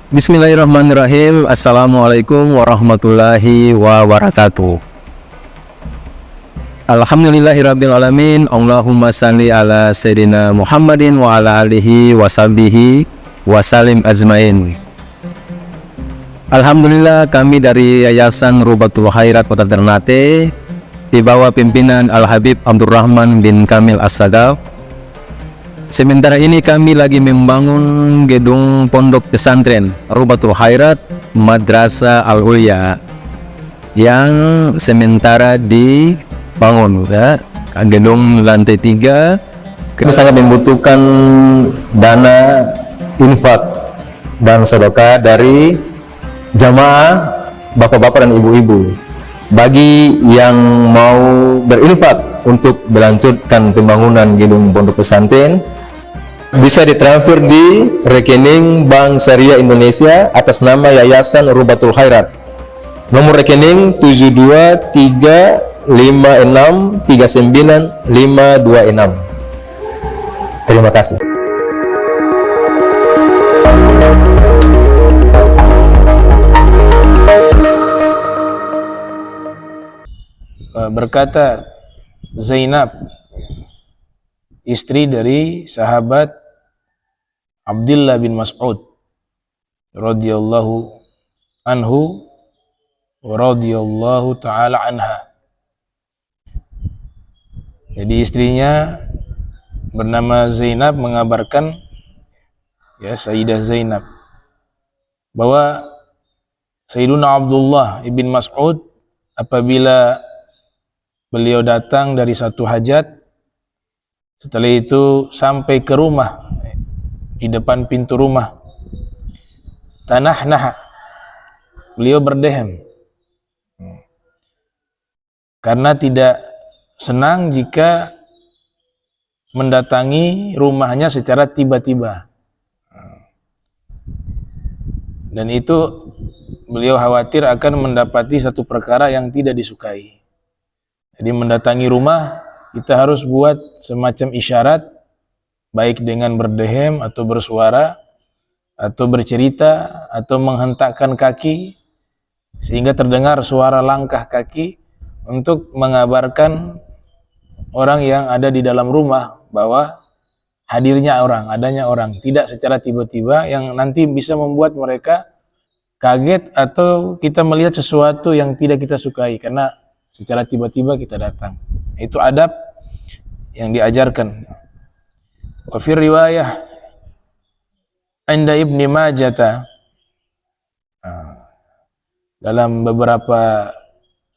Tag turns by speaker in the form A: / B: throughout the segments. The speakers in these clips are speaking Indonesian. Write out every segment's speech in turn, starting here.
A: Bismillahirrahmanirrahim. Assalamualaikum warahmatullahi wabarakatuh. Alhamdulillahirrabbilalamin. Allahumma salli ala Sayyidina Muhammadin wa ala alihi wa sahbihi wa salim ajmain. Alhamdulillah, kami dari Yayasan Rubatul Khairat Kota Ternate di bawah pimpinan Al-Habib Abdurrahman bin Kamil As-Sagaf. Sementara ini kami lagi membangun gedung pondok pesantren Rubatul Khairat Madrasah Al-Ulya yang sementara dibangun, ya. Gedung lantai 3. Kami sangat membutuhkan dana infak dan sedekah dari jamaah bapak-bapak dan ibu-ibu. Bagi yang mau berinfak untuk melanjutkan pembangunan gedung pondok pesantren, bisa ditransfer di rekening Bank Syariah Indonesia atas nama Yayasan Rubatul Khairat. Nomor rekening 723563956. Terima kasih.
B: Berkata Zainab, istri dari sahabat Abdullah bin Mas'ud radhiyallahu anhu wa radhiyallahu ta'ala anha. Jadi istrinya bernama Zainab mengabarkan, ya, Sayyidah Zainab, bahwa Sayyiduna Abdullah ibn Mas'ud apabila beliau datang dari satu hajat, setelah itu sampai ke rumah, di depan pintu rumah, tanah-nah, beliau berdehem karena tidak senang jika mendatangi rumahnya secara tiba-tiba, dan itu beliau khawatir akan mendapati satu perkara yang tidak disukai. Jadi mendatangi rumah, kita harus buat semacam isyarat, baik dengan berdehem atau bersuara atau bercerita atau menghentakkan kaki sehingga terdengar suara langkah kaki untuk mengabarkan orang yang ada di dalam rumah bahwa hadirnya orang, adanya orang, tidak secara tiba-tiba yang nanti bisa membuat mereka kaget atau kita melihat sesuatu yang tidak kita sukai karena secara tiba-tiba kita datang. Itu adab yang diajarkan. Wa fi riwayah Inda Ibni Majah, dalam beberapa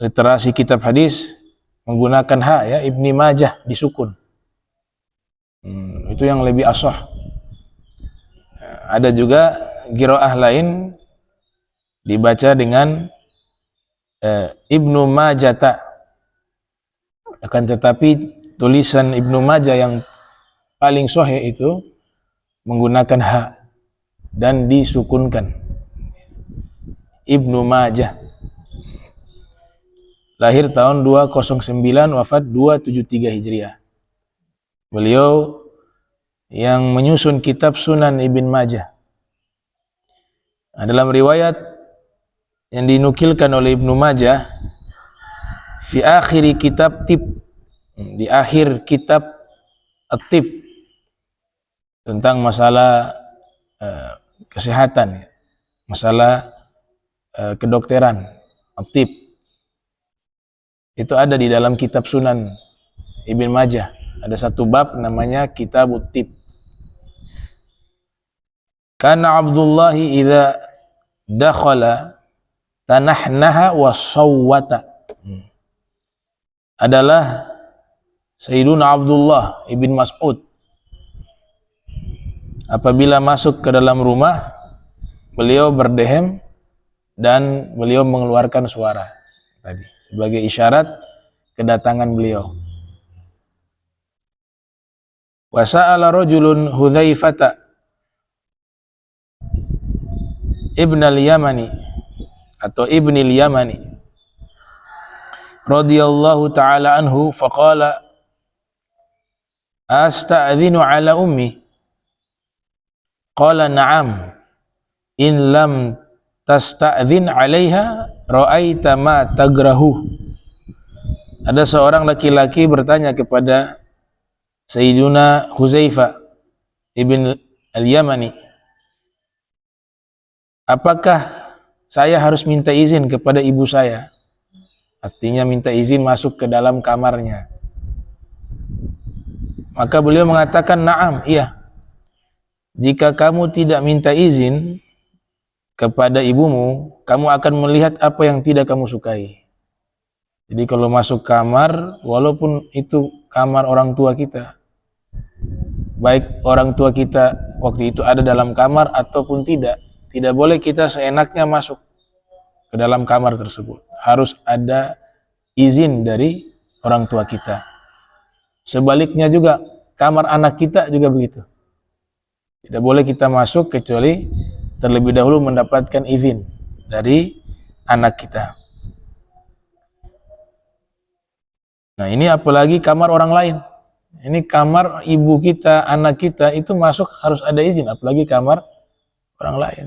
B: literasi kitab hadis menggunakan ha, ya, Ibni Majah disukun. Itu yang lebih ashah. Ada juga qiraah lain dibaca dengan Ibnu Majata, akan tetapi tulisan Ibnu Majah yang paling sahih itu menggunakan ha dan disukunkan. Ibnu Majah lahir tahun 209, wafat 273 Hijriah. Beliau yang menyusun kitab Sunan Ibn Majah. Nah, dalam riwayat yang dinukilkan oleh Ibnu Majah, fi akhiri kitab tib, di akhir kitab at-tib, tentang masalah kesehatan, masalah kedokteran, at-tib, itu ada di dalam kitab Sunan Ibn Majah. Ada satu bab namanya Kitabut Tib. Kana Abdullahi idza dakhala tanahnaha wa sawwata. Adalah Sayyiduna Abdullah ibn Mas'ud apabila masuk ke dalam rumah, beliau berdehem dan beliau mengeluarkan suara tadi sebagai isyarat kedatangan beliau. Wa sa'ala rajulun Hudzaifata ibn al-Yamani atau ibn al-Yamani radhiyallahu ta'ala anhu faqala asta'dhinu ala ummi qala na'am in lam tasta'dzin 'alaiha ra'aita ma tagrahu. Ada seorang laki-laki bertanya kepada Sayyiduna Huzaifah ibn al-Yamani, apakah saya harus minta izin kepada ibu saya? Artinya minta izin masuk ke dalam kamarnya. Maka beliau mengatakan, na'am, iya. Jika kamu tidak minta izin kepada ibumu, kamu akan melihat apa yang tidak kamu sukai. Jadi kalau masuk kamar, walaupun itu kamar orang tua kita, baik orang tua kita waktu itu ada dalam kamar ataupun tidak boleh kita seenaknya masuk ke dalam kamar tersebut. Harus ada izin dari orang tua kita. Sebaliknya juga, kamar anak kita juga begitu. Tidak boleh kita masuk kecuali terlebih dahulu mendapatkan izin dari anak kita. Nah, ini apalagi kamar orang lain. Ini kamar ibu kita, anak kita, itu masuk harus ada izin, apalagi kamar orang lain.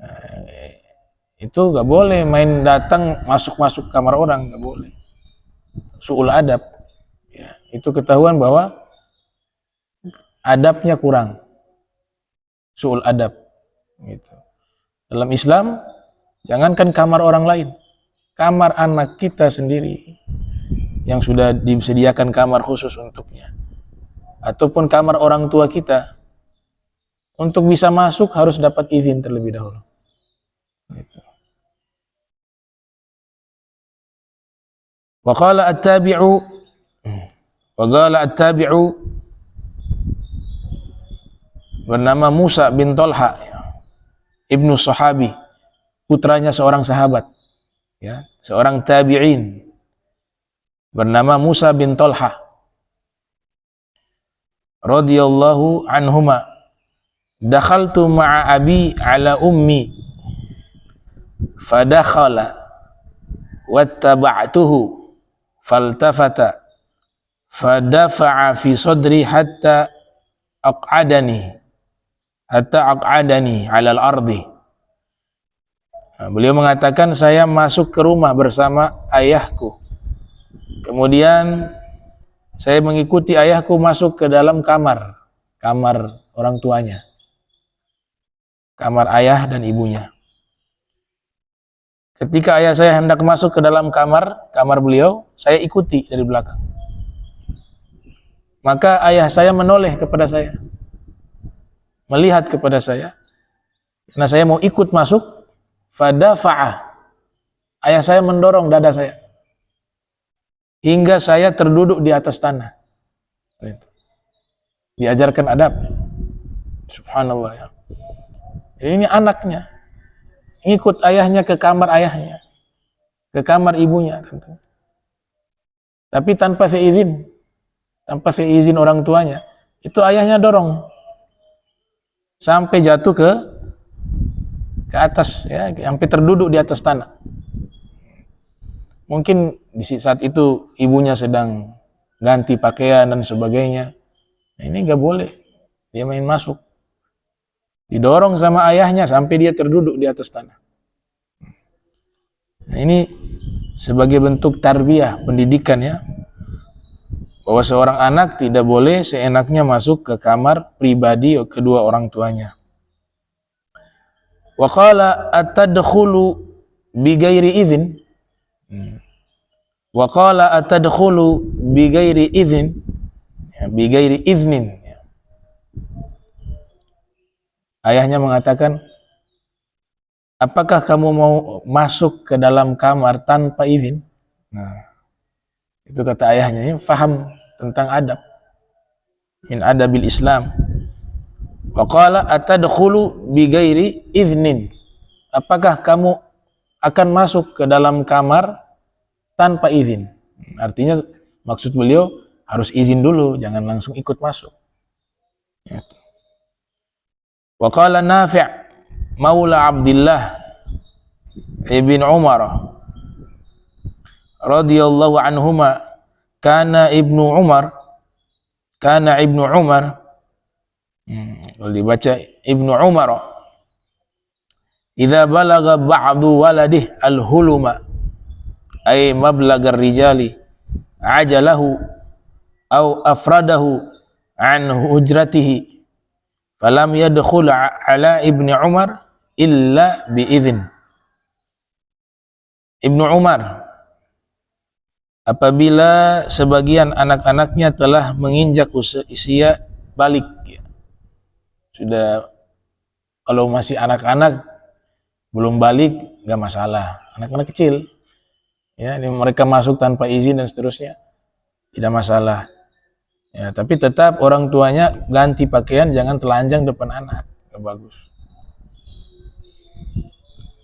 B: Nah, itu gak boleh main datang masuk kamar orang, gak boleh. Su'ul adab. Ya, itu ketahuan bahwa adabnya kurang. Su'ul adab. Gitu. Dalam Islam, jangankan kamar orang lain, kamar anak kita sendiri yang sudah disediakan kamar khusus untuknya, ataupun kamar orang tua kita, untuk bisa masuk harus dapat izin terlebih dahulu. Gitu. Wa qala at-tabi'u bernama Musa bin Tolha, ibnu sahabi, putranya seorang sahabat, ya, seorang tabi'in, bernama Musa bin Tolha radhiyallahu anhuma, dakhaltu ma'a abi ala ummi fadakhala wattaba'tuhu faltafata fadafa'a fi sadri hatta aq'adani ala al-ardi. Nah, beliau mengatakan, saya masuk ke rumah bersama ayahku. Kemudian saya mengikuti ayahku masuk ke dalam kamar orang tuanya, kamar ayah dan ibunya. Ketika ayah saya hendak masuk ke dalam kamar beliau, saya ikuti dari belakang. Maka ayah saya menoleh kepada saya, melihat kepada saya, karena saya mau ikut masuk. Fadafa'a, ayah saya mendorong dada saya hingga saya terduduk di atas tanah. Diajarkan adab. Subhanallah, ya. Ini anaknya ikut ayahnya ke kamar ayahnya, ke kamar ibunya tentu. Tapi tanpa seizin orang tuanya. Itu ayahnya dorong sampai jatuh ke atas, ya, sampai terduduk di atas tanah. Mungkin di saat itu ibunya sedang ganti pakaian dan sebagainya. Nah, ini gak boleh dia main masuk. Didorong sama ayahnya sampai dia terduduk di atas tanah. Nah, ini sebagai bentuk tarbiyah, pendidikan, ya, bahwa seorang anak tidak boleh seenaknya masuk ke kamar pribadi kedua orang tuanya. Wa qala atadkhulu bi ghairi idzin. Wa qala atadkhulu bi ghairi idzin, bi ghairi iznin. Ayahnya mengatakan, apakah kamu mau masuk ke dalam kamar tanpa izin? Nah, itu kata ayahnya, ini faham tentang adab, min adabil Islam. Wa qala atadkhulu bi ghairi iznin, apakah kamu akan masuk ke dalam kamar tanpa izin? Artinya maksud beliau harus izin dulu, jangan langsung ikut masuk. Wa qala Nafi' maula Abdullah ibn Umar radhiyallahu anhuma, kana ibnu Umar, kalau dibaca Ibnu Umar, idza balagha ba'du waladih al-huluma ay mablagar rijali ajalahu au afradahu an hujratihi falam yadkhul ala ibni Umar illa biizin. Ibnu Umar apabila sebagian anak-anaknya telah menginjak usia balik, ya. Sudah, kalau masih anak-anak belum balik nggak masalah, anak-anak kecil, ya, ini mereka masuk tanpa izin dan seterusnya tidak masalah, ya, tapi tetap orang tuanya ganti pakaian, jangan telanjang depan anak, nggak bagus.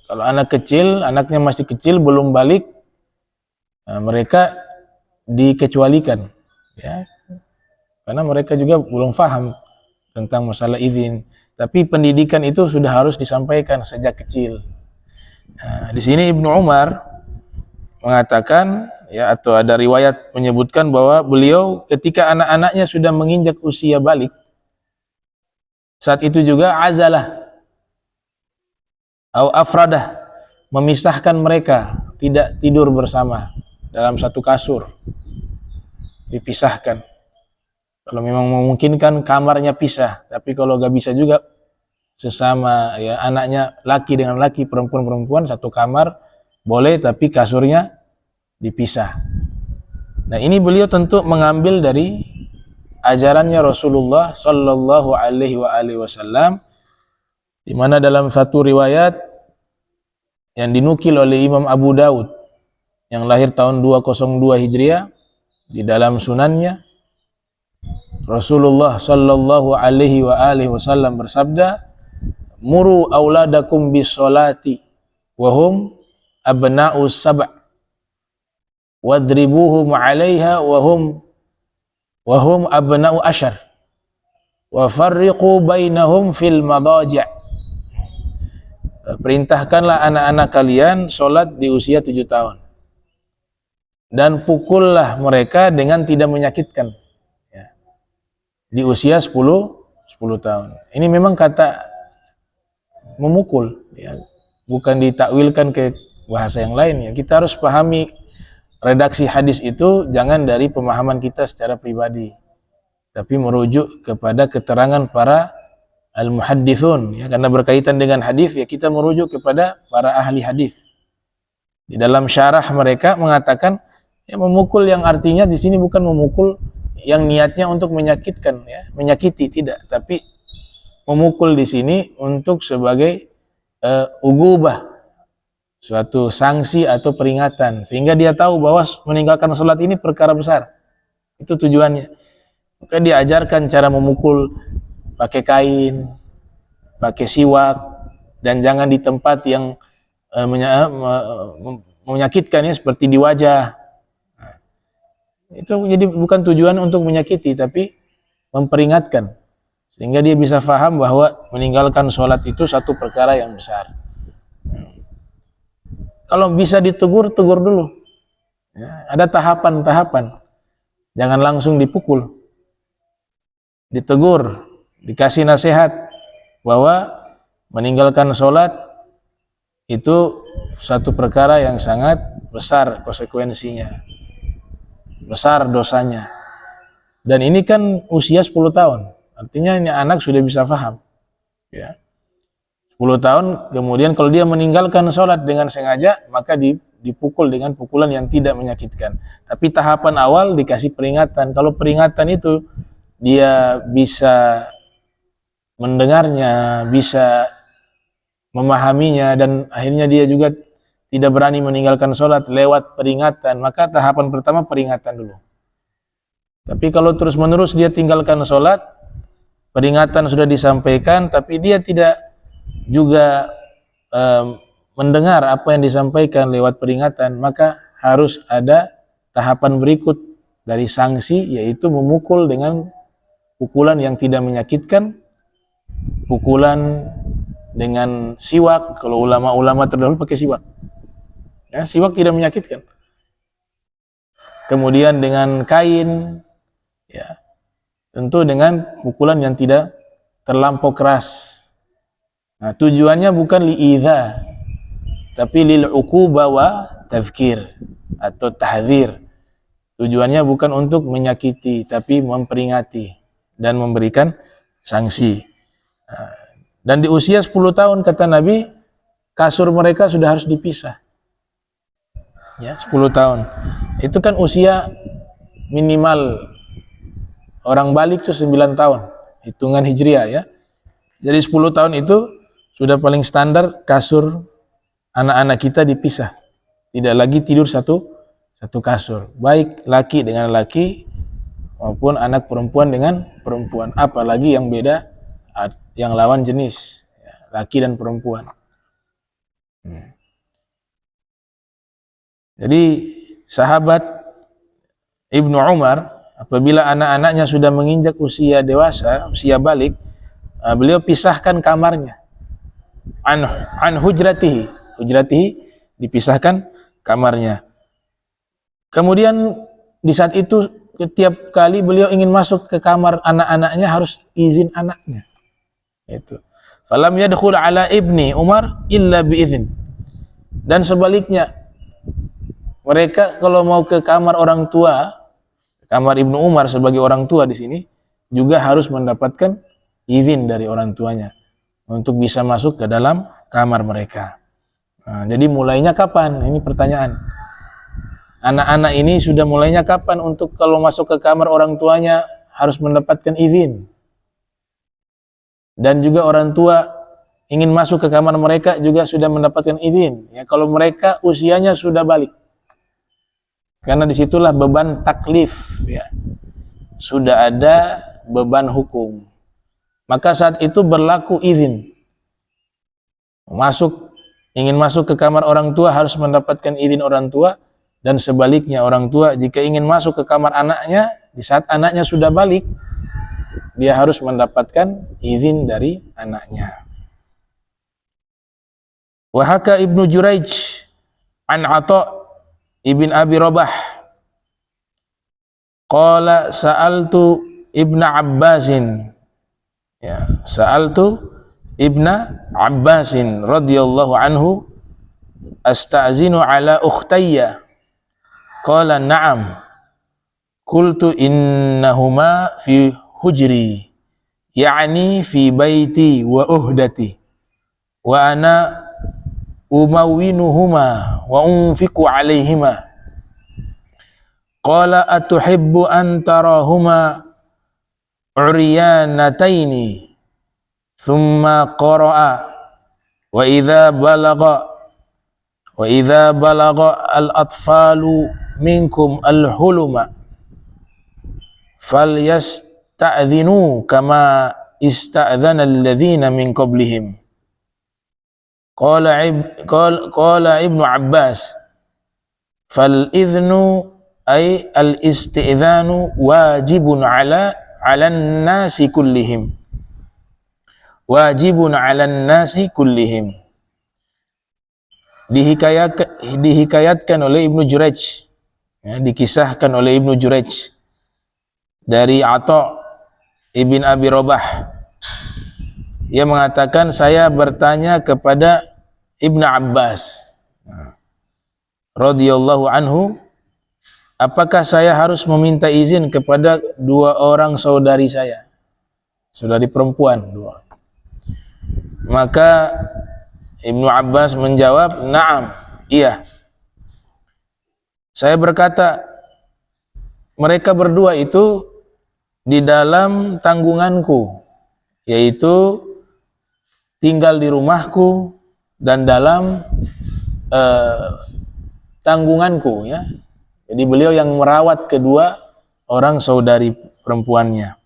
B: Kalau anak kecil, anaknya masih kecil belum balik, nah, mereka dikecualikan, ya, karena mereka juga belum paham tentang masalah izin. Tapi pendidikan itu sudah harus disampaikan sejak kecil. Nah, di sini Ibnu Umar mengatakan, ya, atau ada riwayat menyebutkan bahwa beliau ketika anak-anaknya sudah menginjak usia balik, saat itu juga azalah atau afradah, memisahkan mereka, tidak tidur bersama dalam satu kasur, dipisahkan. Kalau memang memungkinkan kamarnya pisah, tapi kalau gak bisa juga sesama, ya, anaknya laki dengan laki, perempuan satu kamar boleh, tapi kasurnya dipisah. Nah, ini beliau tentu mengambil dari ajarannya Rasulullah Sallallahu Alaihi Wasallam, di mana dalam satu riwayat yang dinukil oleh Imam Abu Daud yang lahir tahun 202 Hijriah, di dalam sunannya Rasulullah Sallallahu Alaihi Wasallam bersabda, muru auladakum bis solati wahum abna'u sab' wadribuhum 'alaiha wahum abna'u ashar wa farriqu bainahum fil madaji'. Perintahkanlah anak-anak kalian solat di usia 7 tahun dan pukullah mereka dengan tidak menyakitkan, ya, di usia 10 tahun. Ini memang kata memukul, ya, bukan ditakwilkan ke bahasa yang lain, ya. Kita harus pahami redaksi hadis itu jangan dari pemahaman kita secara pribadi, tapi merujuk kepada keterangan para al-muhaddithun, ya, karena berkaitan dengan hadis, ya, kita merujuk kepada para ahli hadis. Di dalam syarah mereka mengatakan, ya, memukul yang artinya di sini bukan memukul yang niatnya untuk menyakitkan, ya, menyakiti, tidak, tapi memukul di sini untuk sebagai ugubah, suatu sanksi atau peringatan, sehingga dia tahu bahwa meninggalkan sholat ini perkara besar. Itu tujuannya. Maka diajarkan cara memukul pakai kain, pakai siwak, dan jangan di tempat yang menyakitkan, ya, seperti di wajah. Nah, itu jadi bukan tujuan untuk menyakiti, tapi memperingatkan, sehingga dia bisa faham bahwa meninggalkan sholat itu satu perkara yang besar. Kalau bisa ditegur, tegur dulu, ya, ada tahapan-tahapan, jangan langsung dipukul. Ditegur, dikasih nasihat bahwa meninggalkan sholat itu satu perkara yang sangat besar konsekuensinya, besar dosanya. Dan ini kan usia 10 tahun, artinya ini anak sudah bisa paham, ya. 10 tahun, kemudian kalau dia meninggalkan sholat dengan sengaja, maka dipukul dengan pukulan yang tidak menyakitkan. Tapi tahapan awal dikasih peringatan. Kalau peringatan itu dia bisa mendengarnya, bisa memahaminya, dan akhirnya dia juga tidak berani meninggalkan sholat lewat peringatan, maka tahapan pertama peringatan dulu. Tapi kalau terus-menerus dia tinggalkan sholat, peringatan sudah disampaikan, tapi dia tidak juga mendengar apa yang disampaikan lewat peringatan, maka harus ada tahapan berikut dari sanksi, yaitu memukul dengan pukulan yang tidak menyakitkan, pukulan dengan siwak. Kalau ulama-ulama terdahulu pakai siwak, ya, siwak tidak menyakitkan. Kemudian dengan kain, ya, tentu dengan pukulan yang tidak terlampau keras. Nah, tujuannya bukan li'idha, tapi lil uquba wa tazkir atau tahdzir. Tujuannya bukan untuk menyakiti, tapi memperingati dan memberikan sanksi. Dan di usia 10 tahun kata Nabi, kasur mereka sudah harus dipisah. Ya, 10 tahun. Itu kan usia minimal orang balik itu 9 tahun, hitungan hijriah ya. Jadi 10 tahun itu sudah paling standar kasur anak-anak kita dipisah. Tidak lagi tidur satu kasur. Baik laki dengan laki maupun anak perempuan dengan perempuan. Apalagi yang beda, yang lawan jenis, laki dan perempuan. Jadi sahabat Ibnu Umar apabila anak-anaknya sudah menginjak usia dewasa, usia balik, beliau pisahkan kamarnya. An hujratihi dipisahkan kamarnya. Kemudian di saat itu setiap kali beliau ingin masuk ke kamar anak-anaknya harus izin anaknya. Itu. Falam yadkhul ala ibni Umar illa biizin. Dan sebaliknya, mereka kalau mau ke kamar orang tua, kamar Ibnu Umar sebagai orang tua di sini juga harus mendapatkan izin dari orang tuanya untuk bisa masuk ke dalam kamar mereka. Nah, jadi mulainya kapan? Ini pertanyaan. Anak-anak ini sudah mulainya kapan untuk kalau masuk ke kamar orang tuanya harus mendapatkan izin? Dan juga orang tua ingin masuk ke kamar mereka juga sudah mendapatkan izin. Ya, kalau mereka usianya sudah balik. Karena disitulah beban taklif. Ya. Sudah ada beban hukum. Maka saat itu berlaku izin. Ingin masuk ke kamar orang tua harus mendapatkan izin orang tua, dan sebaliknya orang tua jika ingin masuk ke kamar anaknya di saat anaknya sudah balik, dia harus mendapatkan izin dari anaknya. Wa haka Ibnu Juraij an Atha ibn Abi Rabah qala sa'altu Ibna Abbasin. Ya, sa'altu Ibna Abbasin radhiyallahu anhu asta'zinu ala ukhtayya. Qala na'am. Qultu innahuma fi hujri, ya'ni fi baiti wa uhdati. Wa ana umawwinuhuma wa unfiqu alaihima. Qala atuhibbu an tarahuma uryanataini. Thumma qara'a wa idza balagha al-atfalu minkum al-huluma falyasta'dhinu kama ista'dhana alladhina min qablihim. Qala Ibnu Abbas fal-idhnu ay al-isti'dhanu wajibun ala an-nasi kullihim. Wajibun 'alan nasi kullihim. Dihikayatkan oleh Ibnu Juraij, ya, dikisahkan oleh Ibnu Juraij dari Atha ibn Abi Rabah. Ia mengatakan, saya bertanya kepada Ibnu Abbas radhiyallahu anhu, apakah saya harus meminta izin kepada dua orang saudari saya, saudari perempuan dua? Maka Ibnu Abbas menjawab, na'am, iya. Saya berkata, mereka berdua itu di dalam tanggunganku, yaitu tinggal di rumahku dan dalam tanggunganku, ya. Jadi beliau yang merawat kedua orang saudari perempuannya.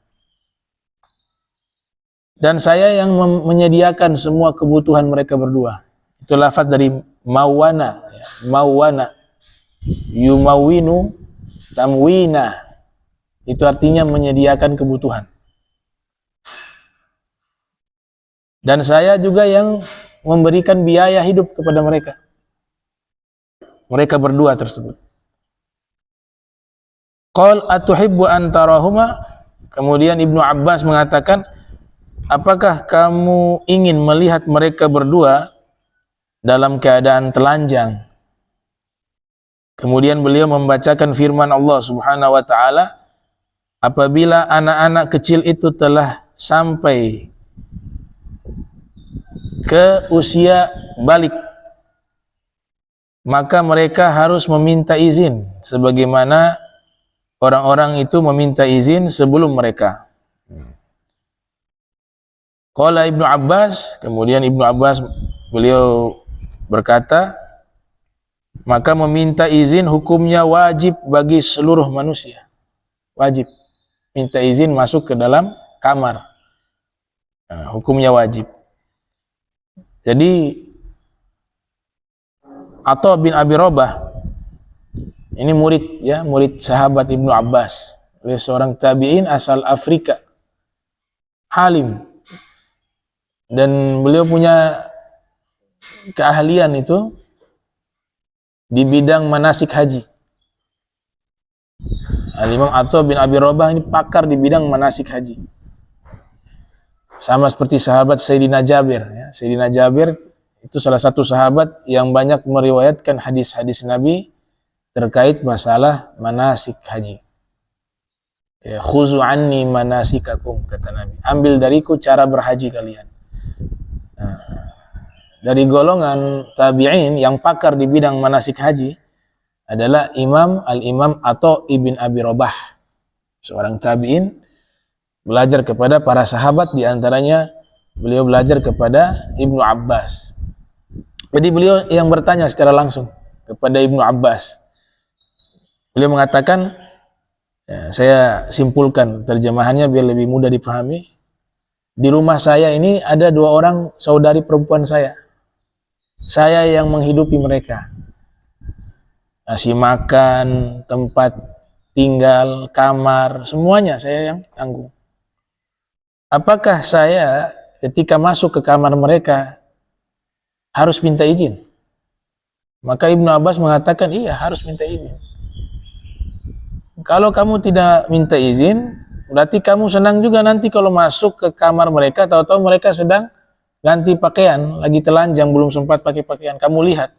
B: Dan saya yang menyediakan semua kebutuhan mereka berdua. Itu lafaz dari mawana, ya. Mawana, yumawinu, tamwina. Itu artinya menyediakan kebutuhan. Dan saya juga yang memberikan biaya hidup kepada mereka. Mereka berdua tersebut. Qal atuhibbu an tarahuma. Kemudian Ibnu Abbas mengatakan, apakah kamu ingin melihat mereka berdua dalam keadaan telanjang? Kemudian beliau membacakan firman Allah Subhanahu wa taala, apabila anak-anak kecil itu telah sampai ke usia balik, maka mereka harus meminta izin sebagaimana orang-orang itu meminta izin sebelum mereka. Qala Ibnu Abbas, kemudian Ibnu Abbas beliau berkata, maka meminta izin hukumnya wajib bagi seluruh manusia. Wajib minta izin masuk ke dalam kamar. Nah, hukumnya wajib. Jadi Atha bin Abi Rabah ini murid ya, murid sahabat Ibnu Abbas. Beliau seorang tabi'in asal Afrika. Alim. Dan beliau punya keahlian itu di bidang manasik haji. Al-Imam Atha bin Abi Rabah ini pakar di bidang manasik haji. Sama seperti sahabat Sayyidina Jabir. Ya. Sayyidina Jabir itu salah satu sahabat yang banyak meriwayatkan hadis-hadis Nabi terkait masalah manasik haji. Ya, khuzu anni manasikakum, kata Nabi. Ambil dariku cara berhaji kalian. Nah, dari golongan tabi'in yang pakar di bidang manasik haji adalah Al-Imam Atha ibn Abi Rabah, seorang tabi'in, belajar kepada para sahabat, diantaranya beliau belajar kepada Ibnu Abbas. Jadi beliau yang bertanya secara langsung kepada Ibnu Abbas. Beliau mengatakan, ya, saya simpulkan terjemahannya biar lebih mudah dipahami. Di rumah saya ini ada 2 orang saudari perempuan saya. Saya yang menghidupi mereka. Nasi makan, tempat tinggal, kamar, semuanya saya yang tanggung. Apakah saya ketika masuk ke kamar mereka harus minta izin? Maka Ibnu Abbas mengatakan, iya, harus minta izin. Kalau kamu tidak minta izin, berarti kamu senang juga nanti kalau masuk ke kamar mereka, tahu-tahu mereka sedang ganti pakaian, lagi telanjang, belum sempat pakai pakaian. Kamu lihat,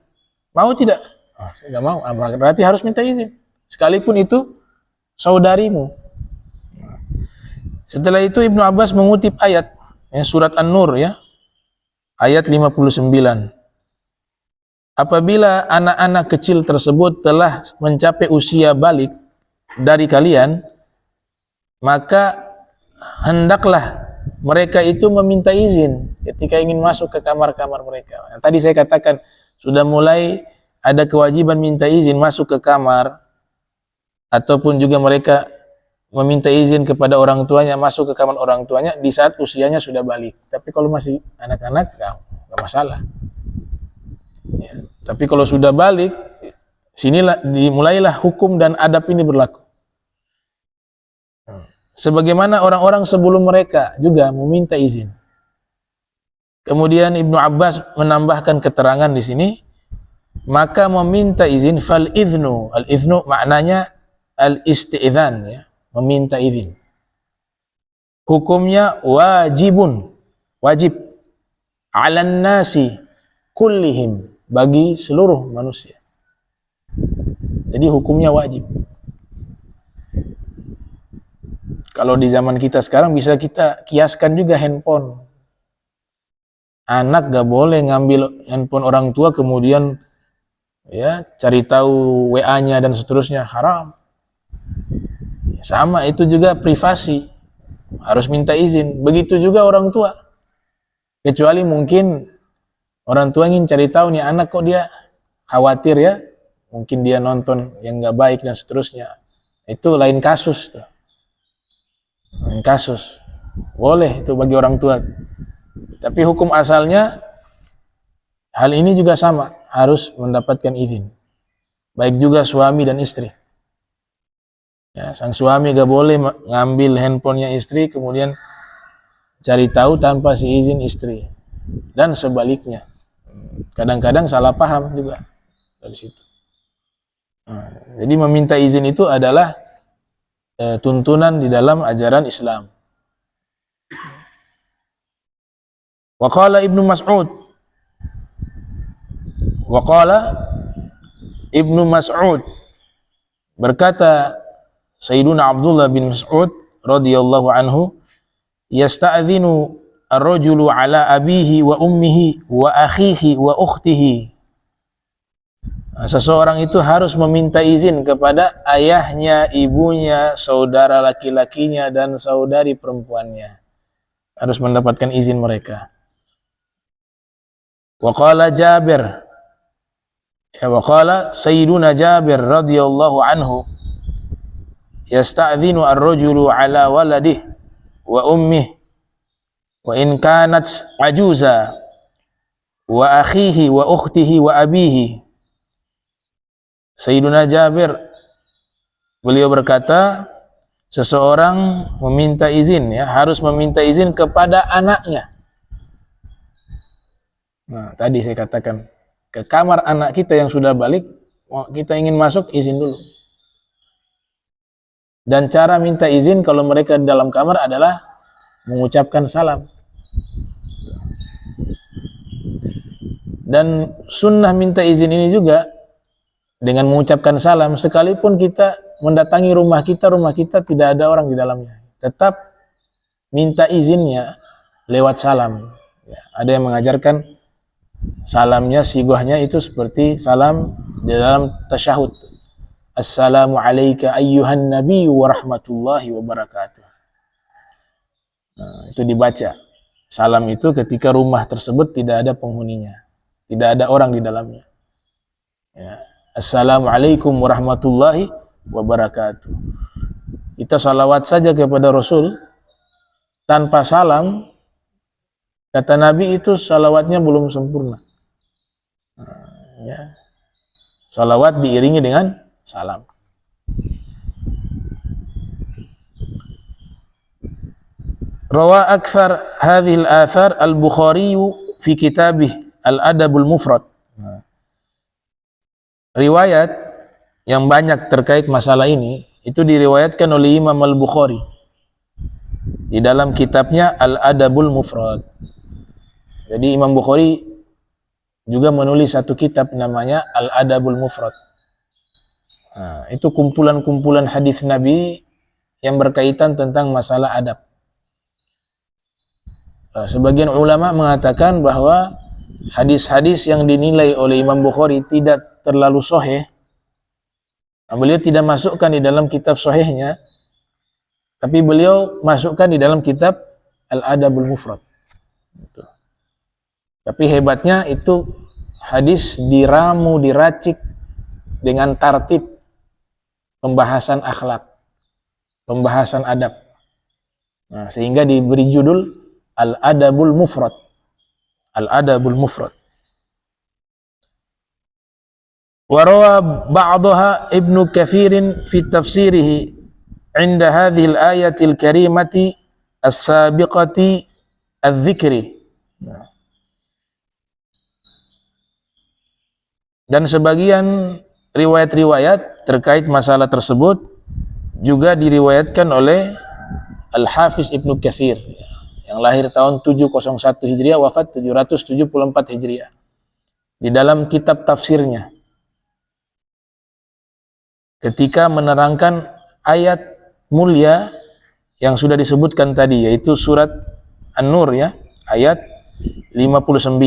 B: mau tidak? Oh, saya nggak mau. Berarti harus minta izin. Sekalipun itu saudarimu. Setelah itu Ibnu Abbas mengutip ayat surat An-Nur ya, ayat 59. Apabila anak-anak kecil tersebut telah mencapai usia balik dari kalian, maka hendaklah mereka itu meminta izin ketika ingin masuk ke kamar-kamar mereka. Nah, tadi saya katakan sudah mulai ada kewajiban minta izin masuk ke kamar, ataupun juga mereka meminta izin kepada orang tuanya masuk ke kamar orang tuanya di saat usianya sudah balik. Tapi kalau masih anak-anak nggak masalah. Ya, tapi kalau sudah balik, sinilah dimulailah hukum dan adab ini berlaku. Sebagaimana orang-orang sebelum mereka juga meminta izin. Kemudian Ibnu Abbas menambahkan keterangan di sini, maka meminta izin fal iznu, al iznu maknanya al isti'dzan ya, meminta izin. Hukumnya wajibun, wajib 'alan nasi kullihim, bagi seluruh manusia. Jadi hukumnya wajib. Kalau di zaman kita sekarang bisa kita kiaskan juga handphone. Anak gak boleh ngambil handphone orang tua kemudian ya cari tahu WA-nya dan seterusnya, haram. Sama itu juga privasi, harus minta izin. Begitu juga orang tua. Kecuali mungkin orang tua ingin cari tahu nih anak kok dia khawatir ya, mungkin dia nonton yang gak baik dan seterusnya. Itu lain kasus tuh. Lain kasus. Boleh itu bagi orang tua. Tapi hukum asalnya hal ini juga sama, harus mendapatkan izin. Baik juga suami dan istri. Ya, sang suami gak boleh ngambil handphonenya istri kemudian cari tahu tanpa seizin istri. Dan sebaliknya. Kadang-kadang salah paham juga dari situ. Nah, jadi meminta izin itu adalah tuntunan di dalam ajaran Islam. Wa qala Ibnu Mas'ud, wa qala Ibnu Mas'ud, berkata Sayyiduna Abdullah bin Mas'ud radhiyallahu anhu, yasta'dzinu ar-rajulu ala abihi wa ummihi wa akhihi wa ukhtihi. Seseorang itu harus meminta izin kepada ayahnya, ibunya, saudara laki-lakinya, dan saudari perempuannya. Harus mendapatkan izin mereka. Wa qala Jabir, ya, wa qala Sayyiduna Jabir radhiyallahu anhu, yasta'dzinu ar-rajulu ala waladihi wa ummihi wa in kanat ajuza wa akhihi wa ukhtihi wa abihi. Sayyiduna Jabir, beliau berkata, seseorang meminta izin, ya, harus meminta izin kepada anaknya. Nah, tadi saya katakan, ke kamar anak kita yang sudah balik, kita ingin masuk, izin dulu. Dan cara minta izin kalau mereka di dalam kamar adalah mengucapkan salam. Dan sunnah minta izin ini juga dengan mengucapkan salam, sekalipun kita mendatangi rumah kita tidak ada orang di dalamnya, tetap minta izinnya lewat salam. Ya, ada yang mengajarkan salamnya, sigahnya itu seperti salam di dalam tasyahud. Assalamu alayka ayyuhan nabiyyu wa rahmatullahi wa barakatuh. Nah, itu dibaca. Salam itu ketika rumah tersebut tidak ada penghuninya, tidak ada orang di dalamnya. Ya. Assalamualaikum warahmatullahi wabarakatuh. Kita salawat saja kepada Rasul tanpa salam, kata Nabi, itu salawatnya belum sempurna. Nah, ya. Salawat diiringi dengan salam. Rawa akthar hadhil athar al-Bukhari fi kitabih al-Adabul Mufrad. Riwayat yang banyak terkait masalah ini itu diriwayatkan oleh Imam Al-Bukhari di dalam kitabnya Al-Adabul Mufrad. Jadi Imam Bukhari juga menulis satu kitab namanya Al-Adabul Mufrad. Nah, itu kumpulan-kumpulan hadis Nabi yang berkaitan tentang masalah adab. Sebagian ulama mengatakan bahwa hadis-hadis yang dinilai oleh Imam Bukhari tidak terlalu sahih, beliau tidak masukkan di dalam kitab sahihnya, tapi beliau masukkan di dalam kitab Al-Adabul Mufrad. Tapi hebatnya itu hadis diramu, diracik dengan tartib pembahasan akhlak, pembahasan adab. Nah, sehingga diberi judul Al-Adabul Mufrad. Al-Adabul Mufrad. Warawa ba'daha Ibnu Katsirin fi tafsirihi 'inda hadhihi al-ayati al-karimati as-sabiqati adz-dzikri. Dan sebagian riwayat-riwayat terkait masalah tersebut juga diriwayatkan oleh Al-Hafiz Ibnu Katsir yang lahir tahun 701 Hijriah, wafat 774 Hijriah, di dalam kitab tafsirnya ketika menerangkan ayat mulia yang sudah disebutkan tadi, yaitu surat An-Nur, ya, ayat 59.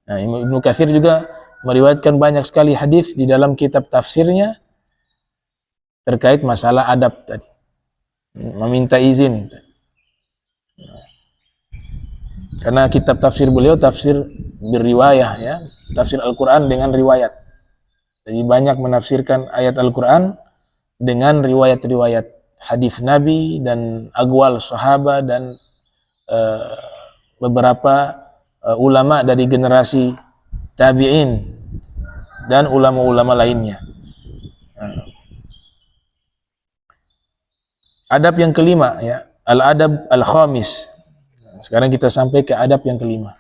B: Nah, Ibnu Katsir juga meriwayatkan banyak sekali hadis di dalam kitab tafsirnya terkait masalah adab tadi, meminta izin. Karena kitab tafsir beliau tafsir berriwayah, ya, tafsir Al-Quran dengan riwayat. Jadi banyak menafsirkan ayat Al-Quran dengan riwayat-riwayat hadis Nabi dan aqwal sahabat dan beberapa ulama dari generasi tabi'in dan ulama-ulama lainnya. Adab yang kelima, ya, al-adab al-khamis. Sekarang kita sampai ke adab yang kelima.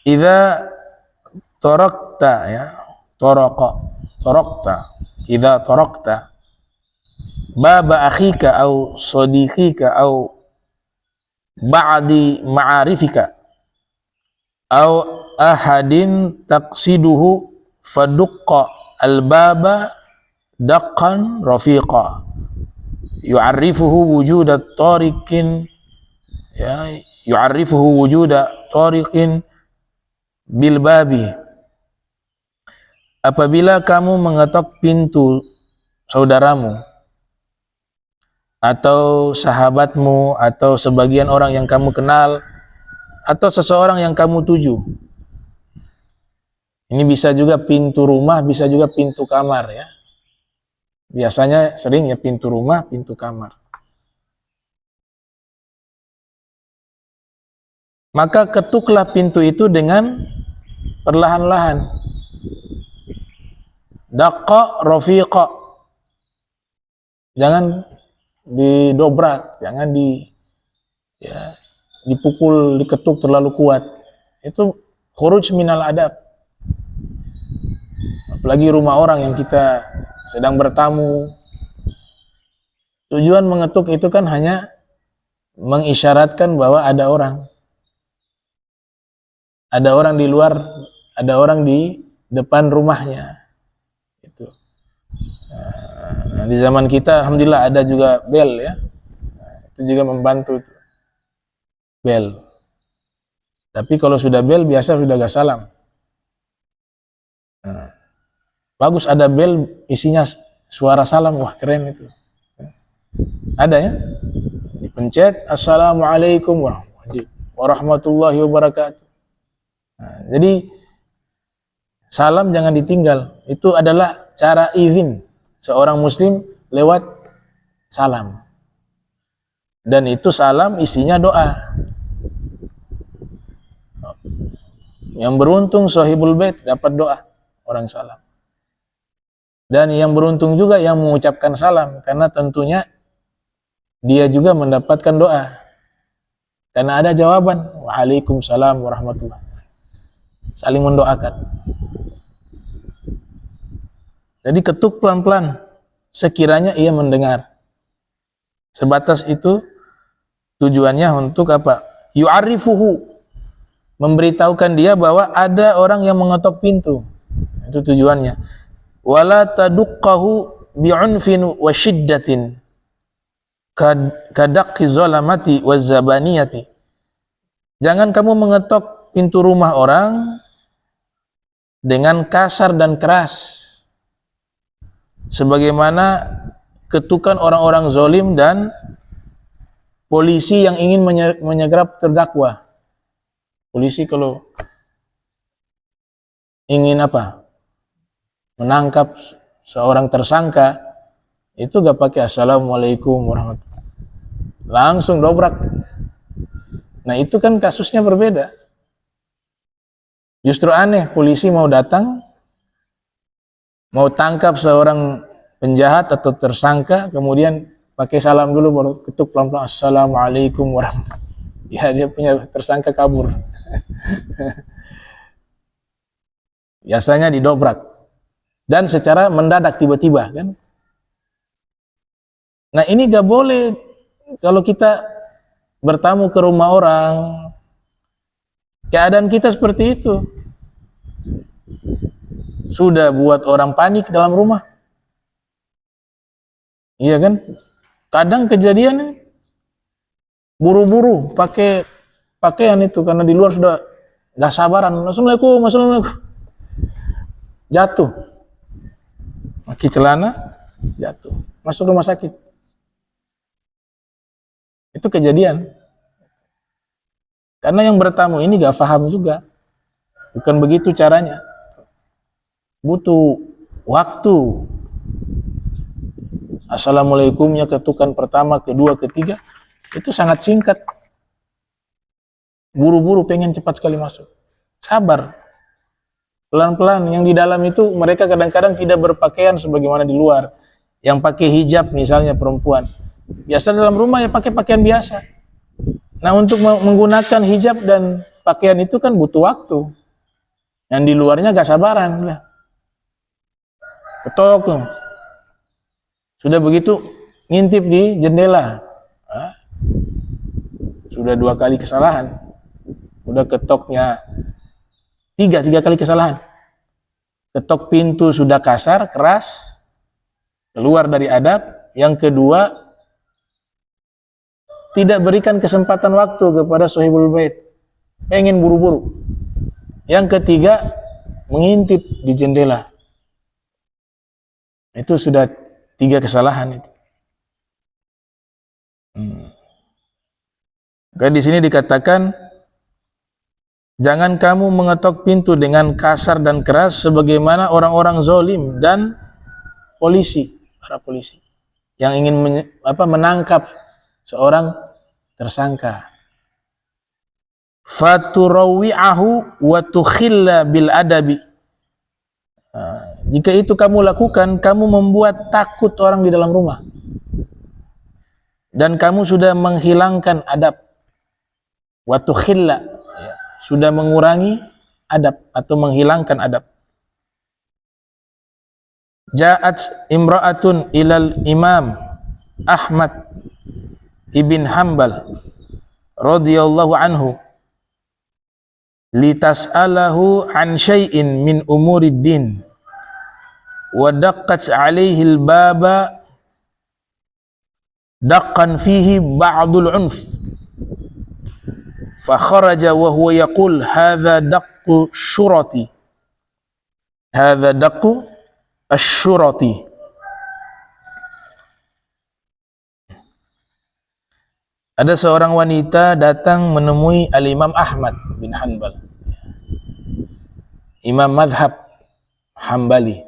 B: Idza tarakta, ya, tarakta, idza tarakta baba akhika au sadiqika au ba'di ma'arifika aw ahadin taqsiduhu fadukka al-baba daqqan rafiqa yu'arrifuhu wujuda tariqin, ya, yu'arrifuhu wujuda tariqin bil babi. Apabila kamu mengetok pintu saudaramu atau sahabatmu atau sebagian orang yang kamu kenal atau seseorang yang kamu tuju. Ini bisa juga pintu rumah, bisa juga pintu kamar, ya. Biasanya sering ya pintu rumah, pintu kamar. Maka ketuklah pintu itu dengan perlahan-lahan. Daqqa rafiqa. Jangan didobrak, jangan dipukul, diketuk terlalu kuat. Itu khuruj minal adab. Apalagi rumah orang yang kita sedang bertamu. Tujuan mengetuk itu kan hanya mengisyaratkan bahwa ada orang. Ada orang di luar, ada orang di depan rumahnya. Itu. Nah, di zaman kita alhamdulillah ada juga bel, ya. Itu juga membantu itu. Bel. Tapi kalau sudah bel biasa sudah gak salam. Nah, bagus ada bel isinya suara salam, wah keren itu. Ada, ya. Dipencet assalamualaikum warahmatullahi wabarakatuh. Nah, jadi salam jangan ditinggal. Itu adalah cara izin seorang muslim lewat salam. Dan itu salam isinya doa. Yang beruntung sahibul bait dapat doa orang salam. Dan yang beruntung juga yang mengucapkan salam, karena tentunya dia juga mendapatkan doa. Karena ada jawaban, waalaikumsalam warahmatullahi. Saling mendoakan. Jadi ketuk pelan-pelan, sekiranya ia mendengar. Sebatas itu tujuannya untuk apa? Yu'arifuhu, memberitahukan dia bahwa ada orang yang mengetok pintu. Itu tujuannya. Wala taduqqahu bi'unfin wa shiddatin kadaqqi zalamati wa zabaniyati. Jangan kamu mengetok pintu rumah orang dengan kasar dan keras, sebagaimana ketukan orang-orang zalim dan polisi yang ingin menyegrap terdakwa. Polisi kalau ingin apa? Menangkap seorang tersangka, itu gak pakai assalamualaikum warahmatullahi, langsung dobrak. Nah itu kan kasusnya berbeda. Justru aneh, polisi mau datang, mau tangkap seorang penjahat atau tersangka, kemudian pakai salam dulu, baru ketuk pelan-pelan, assalamualaikum warahmatullahi. Ya, dia punya tersangka kabur. Biasanya didobrak. Dan secara mendadak tiba-tiba, kan. Nah ini gak boleh kalau kita bertamu ke rumah orang, keadaan kita seperti itu. Sudah buat orang panik dalam rumah. Iya kan? Kadang kejadian buru-buru pakai pakaian itu karena di luar sudah gak sabaran. Assalamualaikum, assalamualaikum. Jatuh. Pakai celana, jatuh. Masuk rumah sakit. Itu kejadian. Karena yang bertamu ini gak paham juga. Bukan begitu caranya. Butuh waktu. Assalamualaikumnya ketukan pertama, kedua, ketiga, itu sangat singkat. Buru-buru pengen cepat sekali masuk. Sabar. Pelan-pelan. Yang di dalam itu mereka kadang-kadang tidak berpakaian sebagaimana di luar. Yang pakai hijab misalnya perempuan. Biasa dalam rumah ya pakai pakaian biasa. Nah untuk menggunakan hijab dan pakaian itu kan butuh waktu. Yang di luarnya gak sabaran. Ketok tuh. Sudah begitu ngintip di jendela. sudah 2 kali kesalahan. Udah ketoknya tiga kali kesalahan. Ketok pintu sudah kasar, keras, keluar dari adab. Yang kedua, tidak berikan kesempatan waktu kepada sahibul bait, pengen buru-buru. Yang ketiga, mengintip di jendela. Itu sudah 3 kesalahan itu. Maka di sini dikatakan, jangan kamu mengetok pintu dengan kasar dan keras sebagaimana orang-orang zalim dan polisi, para polisi yang ingin menangkap seorang tersangka. Faturawi'ahu wa tukhilla bil adabi. Jika itu kamu lakukan, kamu membuat takut orang di dalam rumah. Dan kamu sudah menghilangkan adab. Wa tukhilla, sudah mengurangi adab atau menghilangkan adab. Ja'at imra'atun ilal imam Ahmad ibn Hanbal radhiyallahu anhu litas'alahu an syai'in min umurid din wa daqqat 'alaihi al-baba daqqan fihi ba'dul 'unf fa kharaja wa huwa yaqul hadha daqqu syurati, hadha daqqu asy-syurati. Ada seorang wanita datang menemui Al-Imam Ahmad bin Hanbal, imam madhab Hambali,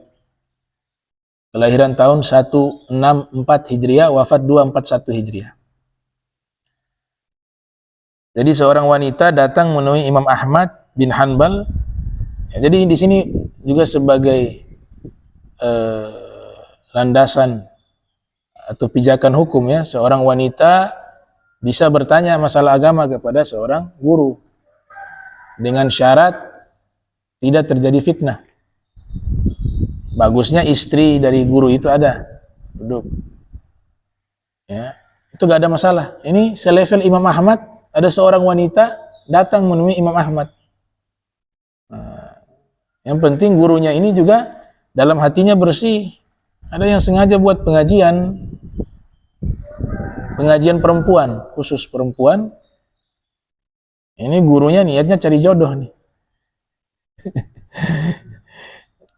B: kelahiran tahun 164 Hijriah, wafat 241 Hijriah. Jadi seorang wanita datang menemui Imam Ahmad bin Hanbal. Jadi di sini juga sebagai landasan atau pijakan hukum ya, seorang wanita bisa bertanya masalah agama kepada seorang guru dengan syarat tidak terjadi fitnah. Bagusnya istri dari guru itu ada duduk, ya, itu gak ada masalah. Ini selevel Imam Ahmad, ada seorang wanita datang menemui Imam Ahmad. Yang penting gurunya ini juga dalam hatinya bersih. Ada yang sengaja buat pengajian perempuan, khusus perempuan. Ini gurunya niatnya cari jodoh nih.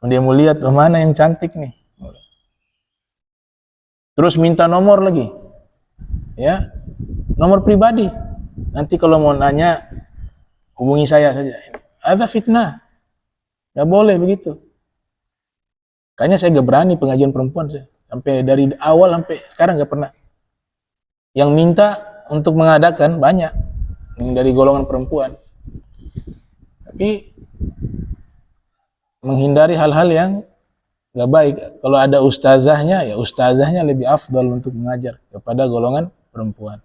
B: Dia mau lihat mana yang cantik nih. Terus minta nomor lagi. Ya, nomor pribadi. Nanti kalau mau nanya hubungi saya saja. Ada fitnah. Gak boleh begitu. Kayaknya saya gak berani pengajian perempuan saya. Sampai dari awal sampai sekarang gak pernah. Yang minta untuk mengadakan banyak yang dari golongan perempuan, tapi menghindari hal-hal yang gak baik. Kalau ada ustazahnya, ya ustazahnya lebih afdal untuk mengajar kepada golongan perempuan.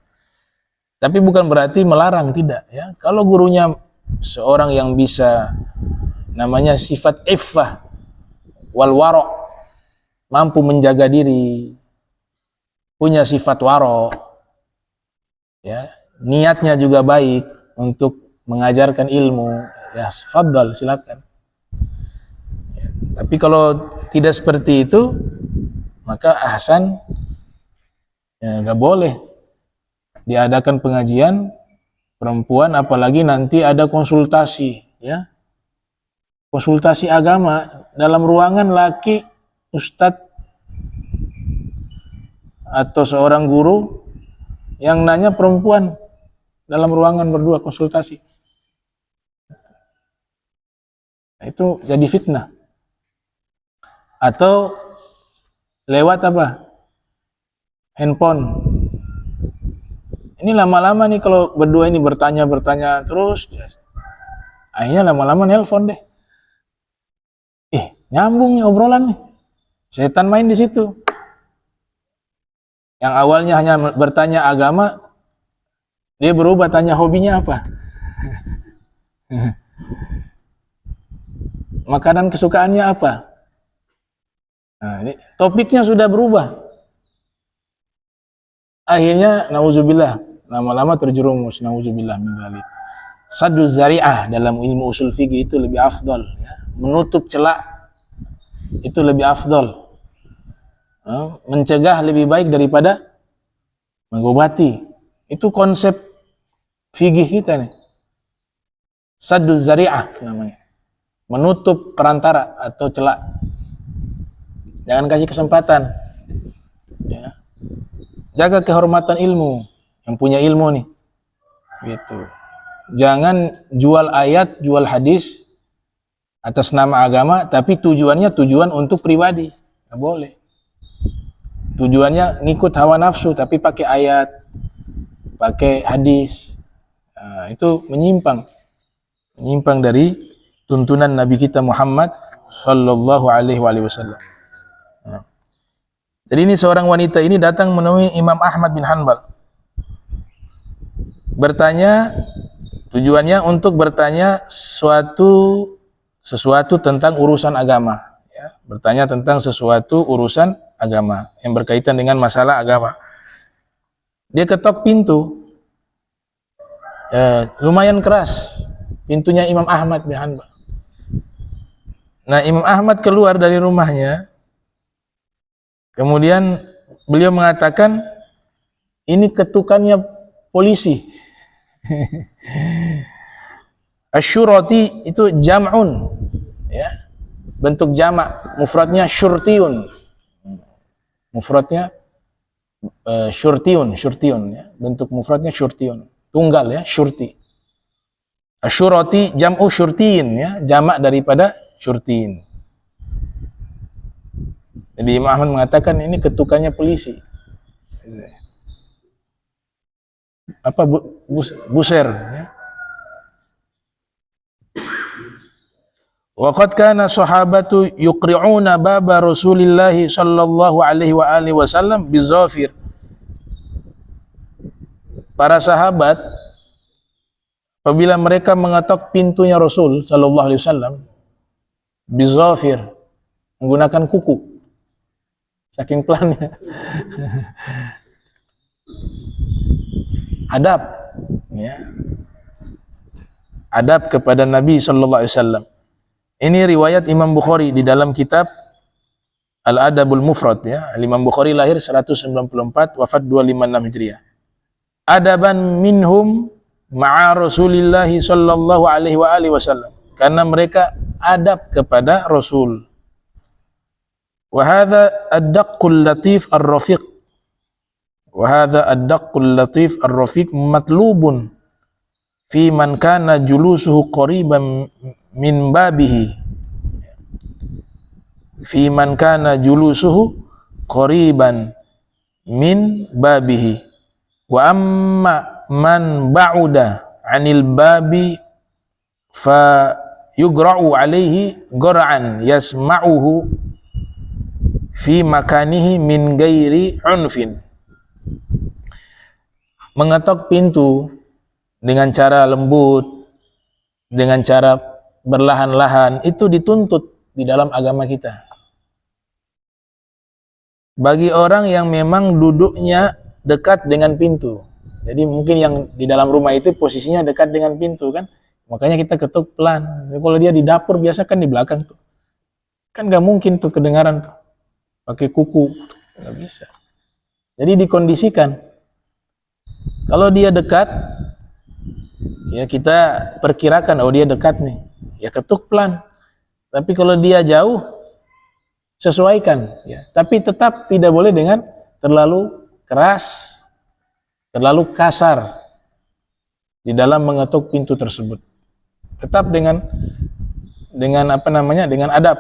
B: Tapi bukan berarti melarang, tidak ya. Kalau gurunya seorang yang bisa, namanya sifat iffah wal waro', mampu menjaga diri, punya sifat waro', ya, niatnya juga baik untuk mengajarkan ilmu, ya fadhal, silakan. Ya, tapi kalau tidak seperti itu, maka ahsan, ya nggak boleh diadakan pengajian perempuan, apalagi nanti ada konsultasi, ya, konsultasi agama dalam ruangan laki, ustadz atau seorang guru yang nanya perempuan dalam ruangan berdua konsultasi. Nah, itu jadi fitnah. Atau lewat apa? Handphone. Ini lama-lama nih kalau berdua ini bertanya terus, akhirnya lama-lama nelpon deh. Nyambung nih obrolan nih. Setan main di situ. Yang awalnya hanya bertanya agama, dia berubah tanya hobinya apa. Makanan kesukaannya apa. Nah, ini topiknya sudah berubah. Akhirnya, nauzubillah, lama-lama terjerumus, nauzubillah min dzalik. Saddu zari'ah dalam ilmu usul fikih itu lebih afdal, ya. Menutup celah itu lebih afdal. Mencegah lebih baik daripada mengobati. Itu konsep fikih kita nih. Saddu zari'ah namanya. Menutup perantara atau celah. Jangan kasih kesempatan. Ya. Jaga kehormatan ilmu. Yang punya ilmu nih. Gitu. Jangan jual ayat, jual hadis atas nama agama, tapi tujuannya tujuan untuk pribadi. Nggak boleh. Tujuannya ngikut hawa nafsu, tapi pakai ayat, pakai hadis. Nah, itu menyimpang. Menyimpang dari tuntunan Nabi kita Muhammad sallallahu alaihi wasallam. Nah. Jadi ini seorang wanita ini datang menemui Imam Ahmad bin Hanbal. Bertanya, tujuannya untuk bertanya sesuatu tentang urusan agama, ya. Bertanya tentang sesuatu urusan agama yang berkaitan dengan masalah agama. Dia ketok pintu, lumayan keras pintunya Imam Ahmad bin Hanbal. Nah, Imam Ahmad keluar dari rumahnya, kemudian beliau mengatakan, ini ketukannya polisi. Asyurati itu jam'un, ya, bentuk jamak, mufradnya syurtiun, mufradnya syurtiun, ya, bentuk mufradnya syurtiun, tunggal, ya, syurti. Asyurati jam'u syurtiin, ya, jamak daripada syurtiin. Jadi Imam Ahmad mengatakan ini ketukannya polisi. Apa buser, ya. Wa qad kana sahabatu yuqri'una baba Rasulillah sallallahu alaihi wa alihi wasallam bizafir. Para sahabat apabila mereka mengetok pintunya Rasul sallallahu alaihi wasallam bizafir, menggunakan kuku. Saking pelannya. Adab, ya. Adab kepada Nabi sallallahu alaihi wasallam. Ini riwayat Imam Bukhari di dalam kitab Al-Adabul Mufrad, ya. Imam Bukhari lahir 194, wafat 256 Hijriah. Adaban minhum ma'a Rasulillah sallallahu alaihi wa alihi wasallam. Karena mereka adab kepada Rasul. Wa hadza ad-daqqul latif ar-rafiq. Wa hadza ad-daqqul latif ar-rafiq matlubun fi man kana julusuhu qariban min babihi, fi man kana julusuhu qariban min babihi, wa amma man ba'uda 'anil babi fa yugra'u 'alaihi ghar'an yasma'uhu fi makanihi min ghairi 'unfin. Mengetok pintu dengan cara lembut, dengan cara berlahan-lahan, itu dituntut di dalam agama kita. Bagi orang yang memang duduknya dekat dengan pintu. Jadi mungkin yang di dalam rumah itu posisinya dekat dengan pintu, kan? Makanya kita ketuk pelan. Jadi kalau dia di dapur biasa kan di belakang tuh. Kan gak mungkin tuh kedengaran tuh. Pakai kuku, gak bisa. Jadi dikondisikan. Kalau dia dekat, ya kita perkirakan, oh dia dekat nih. Ya ketuk pelan. Tapi kalau dia jauh, sesuaikan, ya. Tapi tetap tidak boleh dengan terlalu keras, terlalu kasar di dalam mengetuk pintu tersebut. Tetap dengan apa namanya? Dengan adab.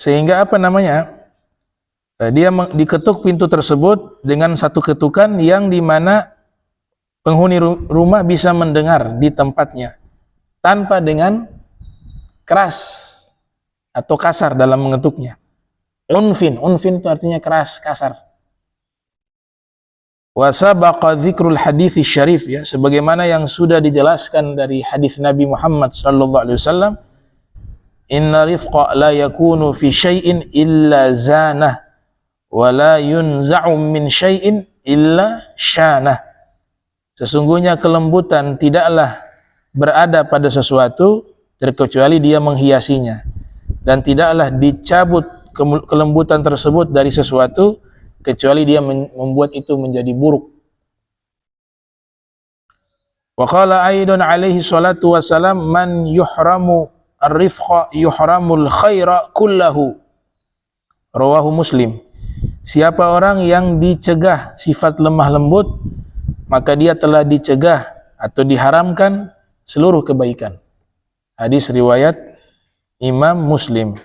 B: Sehingga apa namanya? Dia diketuk pintu tersebut dengan satu ketukan yang dimana penghuni rumah bisa mendengar di tempatnya tanpa dengan keras atau kasar dalam mengetuknya. Unfin itu artinya keras, kasar. Wa sabaqa dzikrul hadits syarif, ya, sebagaimana yang sudah dijelaskan dari hadis Nabi Muhammad sallallahu alaihi wasallam inna rifqa la yakunu fi syai'in illa zanah wa la yunza'u min syai'in illa syanah. Sesungguhnya kelembutan tidaklah berada pada sesuatu terkecuali dia menghiasinya, dan tidaklah dicabut kelembutan tersebut dari sesuatu kecuali dia membuat itu menjadi buruk. Wa qala aidan alaihi salatu wassalam, man yuhramu ar-rifqa yuhramul khaira kullahu. Rawahu Muslim. Siapa orang yang dicegah sifat lemah lembut, maka dia telah dicegah atau diharamkan seluruh kebaikan. Hadis riwayat Imam Muslim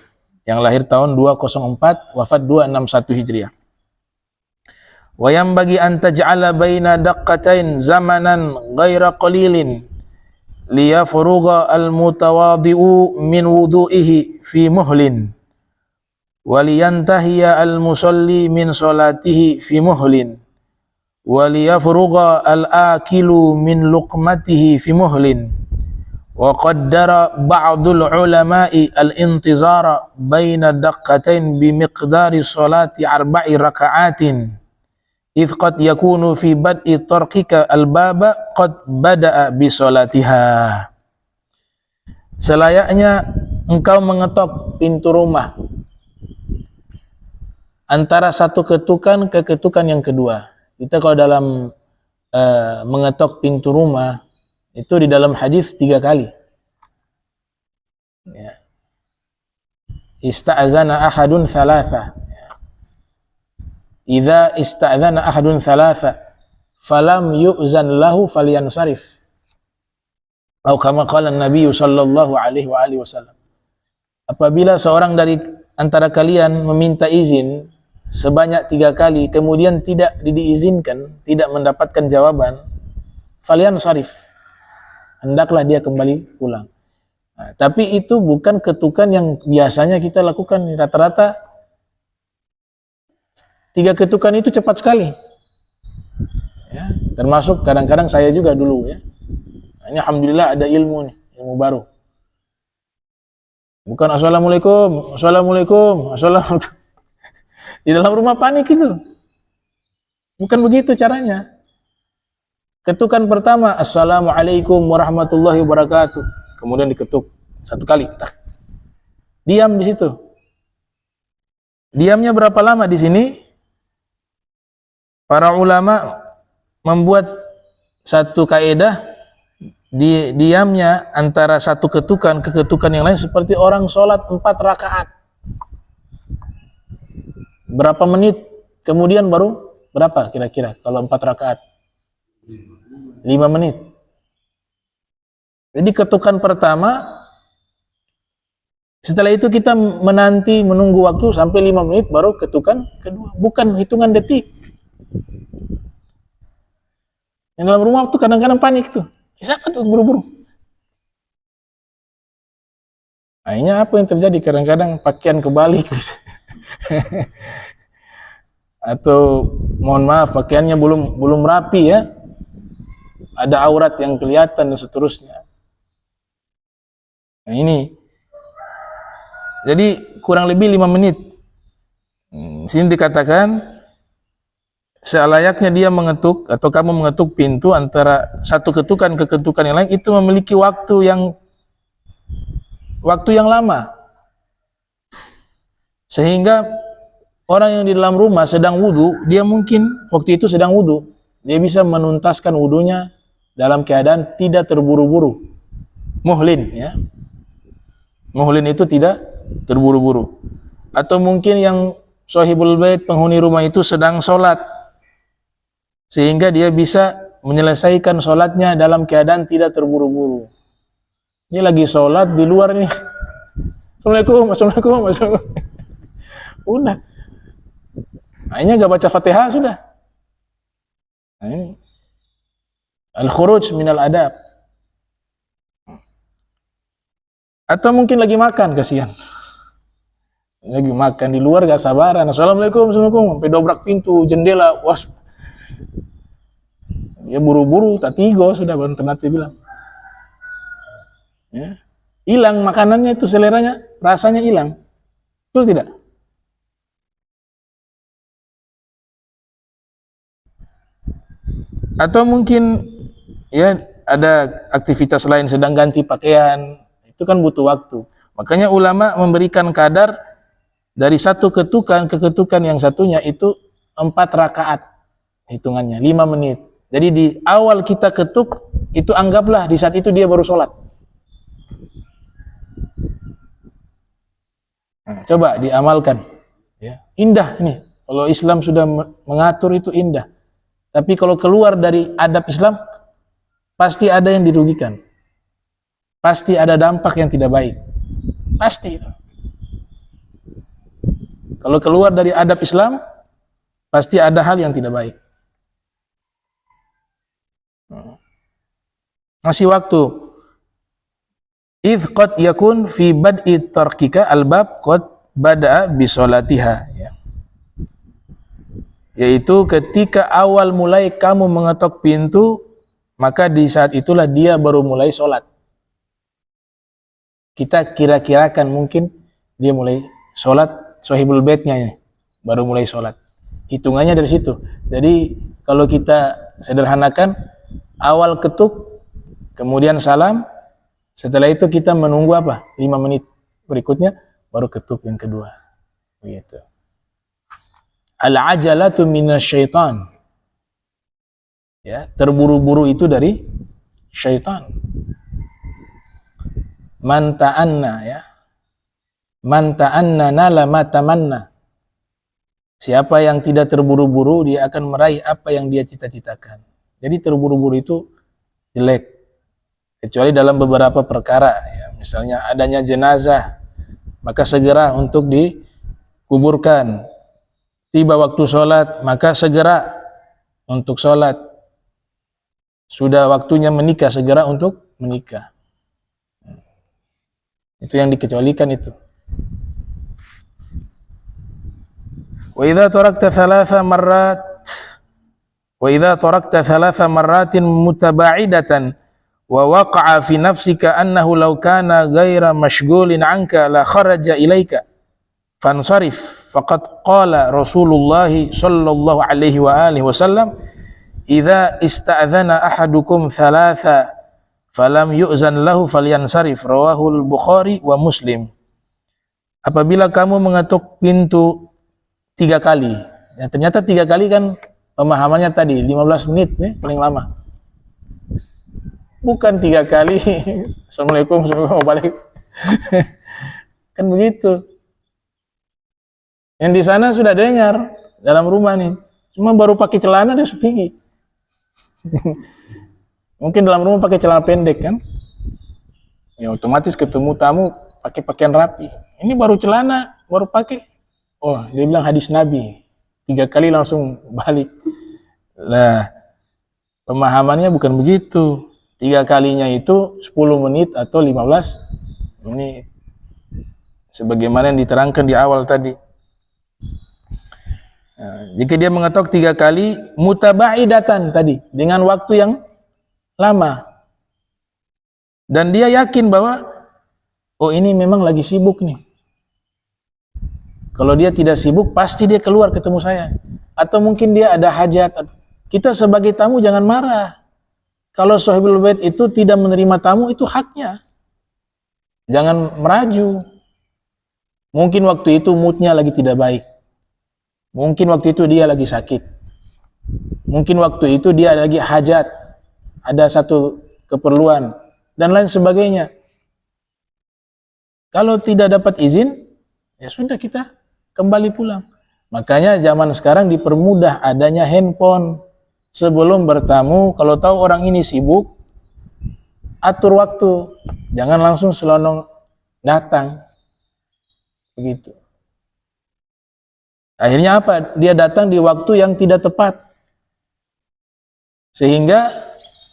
B: yang lahir tahun 204, wafat 261 Hijriah. Wa yanbaghi an taj'ala baina daqqatain zamanan ghaira qalilin liyafruga al-mutawadhi'u min wudu'ihi fi muhlin wa liyantahiya al-musalli min salatihi fi muhlin wa liyafruga al-akilu min luqmatihi fi muhlin. Wa qaddara ba'dul ulama'i al-intizara baina daqqatain bi miqdari salati 4 raka'atin idh qad yakunu fi bad'i tarqika al-baba qad bada'a bi salatiha. Selayaknya engkau mengetok pintu rumah antara satu ketukan ke ketukan yang kedua. Kita kalau dalam mengetok pintu rumah itu di dalam hadis 3 kali. Ya. Ista'zana ahadun thalatha. Idza ista'zana ahadun thalatha falam yu'zan lahu falyansarif. Atau kama qala Nabi sallallahu alaihi wa alihi wasallam. Apabila seorang dari antara kalian meminta izin sebanyak 3 kali kemudian tidak diizinkan, tidak mendapatkan jawaban, falyansarif. Hendaklah dia kembali pulang. Nah, tapi itu bukan ketukan yang biasanya kita lakukan. Rata-rata 3 ketukan itu cepat sekali. Ya, termasuk kadang-kadang saya juga dulu ya. Nah, ini alhamdulillah ada ilmu nih, ilmu baru. Bukan assalamualaikum, assalamualaikum, assalamualaikum. Di dalam rumah panik itu. Bukan begitu caranya. Ketukan pertama, assalamualaikum warahmatullahi wabarakatuh. Kemudian diketuk 1 kali. Diam di situ. Diamnya berapa lama di sini? Para ulama membuat satu kaidah, diamnya antara satu ketukan ke ketukan yang lain seperti orang sholat 4 rakaat. Berapa menit kemudian baru berapa kira-kira kalau 4 rakaat? 5 menit. Jadi ketukan pertama, setelah itu kita menunggu waktu sampai 5 menit baru ketukan kedua. Bukan hitungan detik. Yang dalam rumah tuh kadang-kadang panik tuh. Siapa tuh buru-buru? Akhirnya apa yang terjadi? Kadang-kadang pakaian kebalik. Atau mohon maaf pakaiannya belum rapi ya. Ada aurat yang kelihatan dan seterusnya. Nah ini. Jadi kurang lebih 5 menit. Sini dikatakan selayaknya dia mengetuk atau kamu mengetuk pintu antara satu ketukan ke ketukan yang lain itu memiliki waktu yang lama. Sehingga orang yang di dalam rumah sedang wudu, dia mungkin waktu itu sedang wudu. Dia bisa menuntaskan wudunya dalam keadaan tidak terburu-buru. Muhlin ya. Muhlin itu tidak terburu-buru. Atau mungkin yang sahibul bait, penghuni rumah itu sedang sholat, sehingga dia bisa menyelesaikan sholatnya dalam keadaan tidak terburu-buru. Ini lagi sholat di luar nih. Assalamualaikum, assalamualaikum, assalamualaikum. Udah. Akhirnya gak baca Fatihah sudah. Nah ini. Al-khuruj minal adab. Atau mungkin lagi makan, kasihan. Lagi makan di luar gak sabaran. Assalamualaikum, assalamualaikum. Sampai dobrak pintu, jendela. Was. Ya buru-buru, tak tigo sudah baru ternate bilang. Ya. hilang makanannya itu, seleranya, rasanya hilang. Betul tidak? Atau mungkin ya ada aktivitas lain, sedang ganti pakaian, itu kan butuh waktu. Makanya ulama memberikan kadar dari satu ketukan ke ketukan yang satunya itu 4 rakaat hitungannya, 5 menit. Jadi di awal kita ketuk, itu anggaplah di saat itu dia baru sholat. Nah, coba diamalkan. Ya. Indah ini. Kalau Islam sudah mengatur itu indah. Tapi kalau keluar dari adab Islam, pasti ada yang dirugikan. Pasti ada dampak yang tidak baik. Pasti itu. Kalau keluar dari adab Islam, pasti ada hal yang tidak baik. Masih waktu. Idh qad yakun fi bad'i tarkika albab qad bada'a bisolatiha. Ya. Yaitu ketika awal mulai kamu mengetok pintu, maka di saat itulah dia baru mulai sholat. Kita kira-kirakan mungkin dia mulai sholat, sohibul baitnya ini, baru mulai sholat. Hitungannya dari situ. Jadi kalau kita sederhanakan, awal ketuk, kemudian salam, setelah itu kita menunggu apa? 5 menit berikutnya, baru ketuk yang kedua. Begitu. Al-ajalatu minasyaitan. Ya, terburu-buru itu dari syaitan. Man ta'anna, ya. Man ta'anna nala ma tamanna. Siapa yang tidak terburu-buru, dia akan meraih apa yang dia cita-citakan. Jadi terburu-buru itu jelek. Kecuali dalam beberapa perkara, ya. Misalnya adanya jenazah, maka segera untuk dikuburkan. Tiba waktu sholat, maka segera untuk sholat. Sudah waktunya menikah, segera untuk menikah. Itu yang dikecualikan itu. Wa idza tarakta thalatha marratin mutaba'idatan wa waqa'a fi nafsika annahu law kana ghaira mashghulin 'anka la kharaja ilaika fansarif faqad qala Rasulullah sallallahu alaihi wa alihi wasallam idza ista'dzana ahadukum thalatha falam yu'zan lahu falyansarif, rawahul Bukhari wa Muslim. Apabila kamu mengetuk pintu 3 kali, ya, ternyata 3 kali kan pemahamannya tadi 15 menit nih paling lama, bukan 3 kali assalamualaikum balik kan begitu. Yang di sana sudah dengar dalam rumah nih, cuma baru pakai celana dia sepigi. Mungkin dalam rumah pakai celana pendek kan, ya otomatis ketemu tamu pakai pakaian rapi. Ini baru celana, baru pakai, oh dia bilang hadis Nabi, 3 kali langsung balik. Lah pemahamannya bukan begitu. 3 kalinya itu 10 menit atau 15 menit, sebagaimana yang diterangkan di awal tadi. Nah, jika dia mengetok 3 kali mutaba'idatan tadi, dengan waktu yang lama, dan dia yakin bahwa oh ini memang lagi sibuk nih. Kalau dia tidak sibuk, pasti dia keluar ketemu saya. Atau mungkin dia ada hajat. Kita sebagai tamu jangan marah. Kalau sahibul bait itu tidak menerima tamu, itu haknya. Jangan meraju. Mungkin waktu itu moodnya lagi tidak baik. Mungkin waktu itu dia lagi sakit. Mungkin waktu itu dia lagi hajat. Ada satu keperluan. Dan lain sebagainya. Kalau tidak dapat izin, ya sudah kita kembali pulang. Makanya zaman sekarang dipermudah adanya handphone. Sebelum bertamu, kalau tahu orang ini sibuk, atur waktu. Jangan langsung selonong datang. Begitu. Akhirnya apa? Dia datang di waktu yang tidak tepat. Sehingga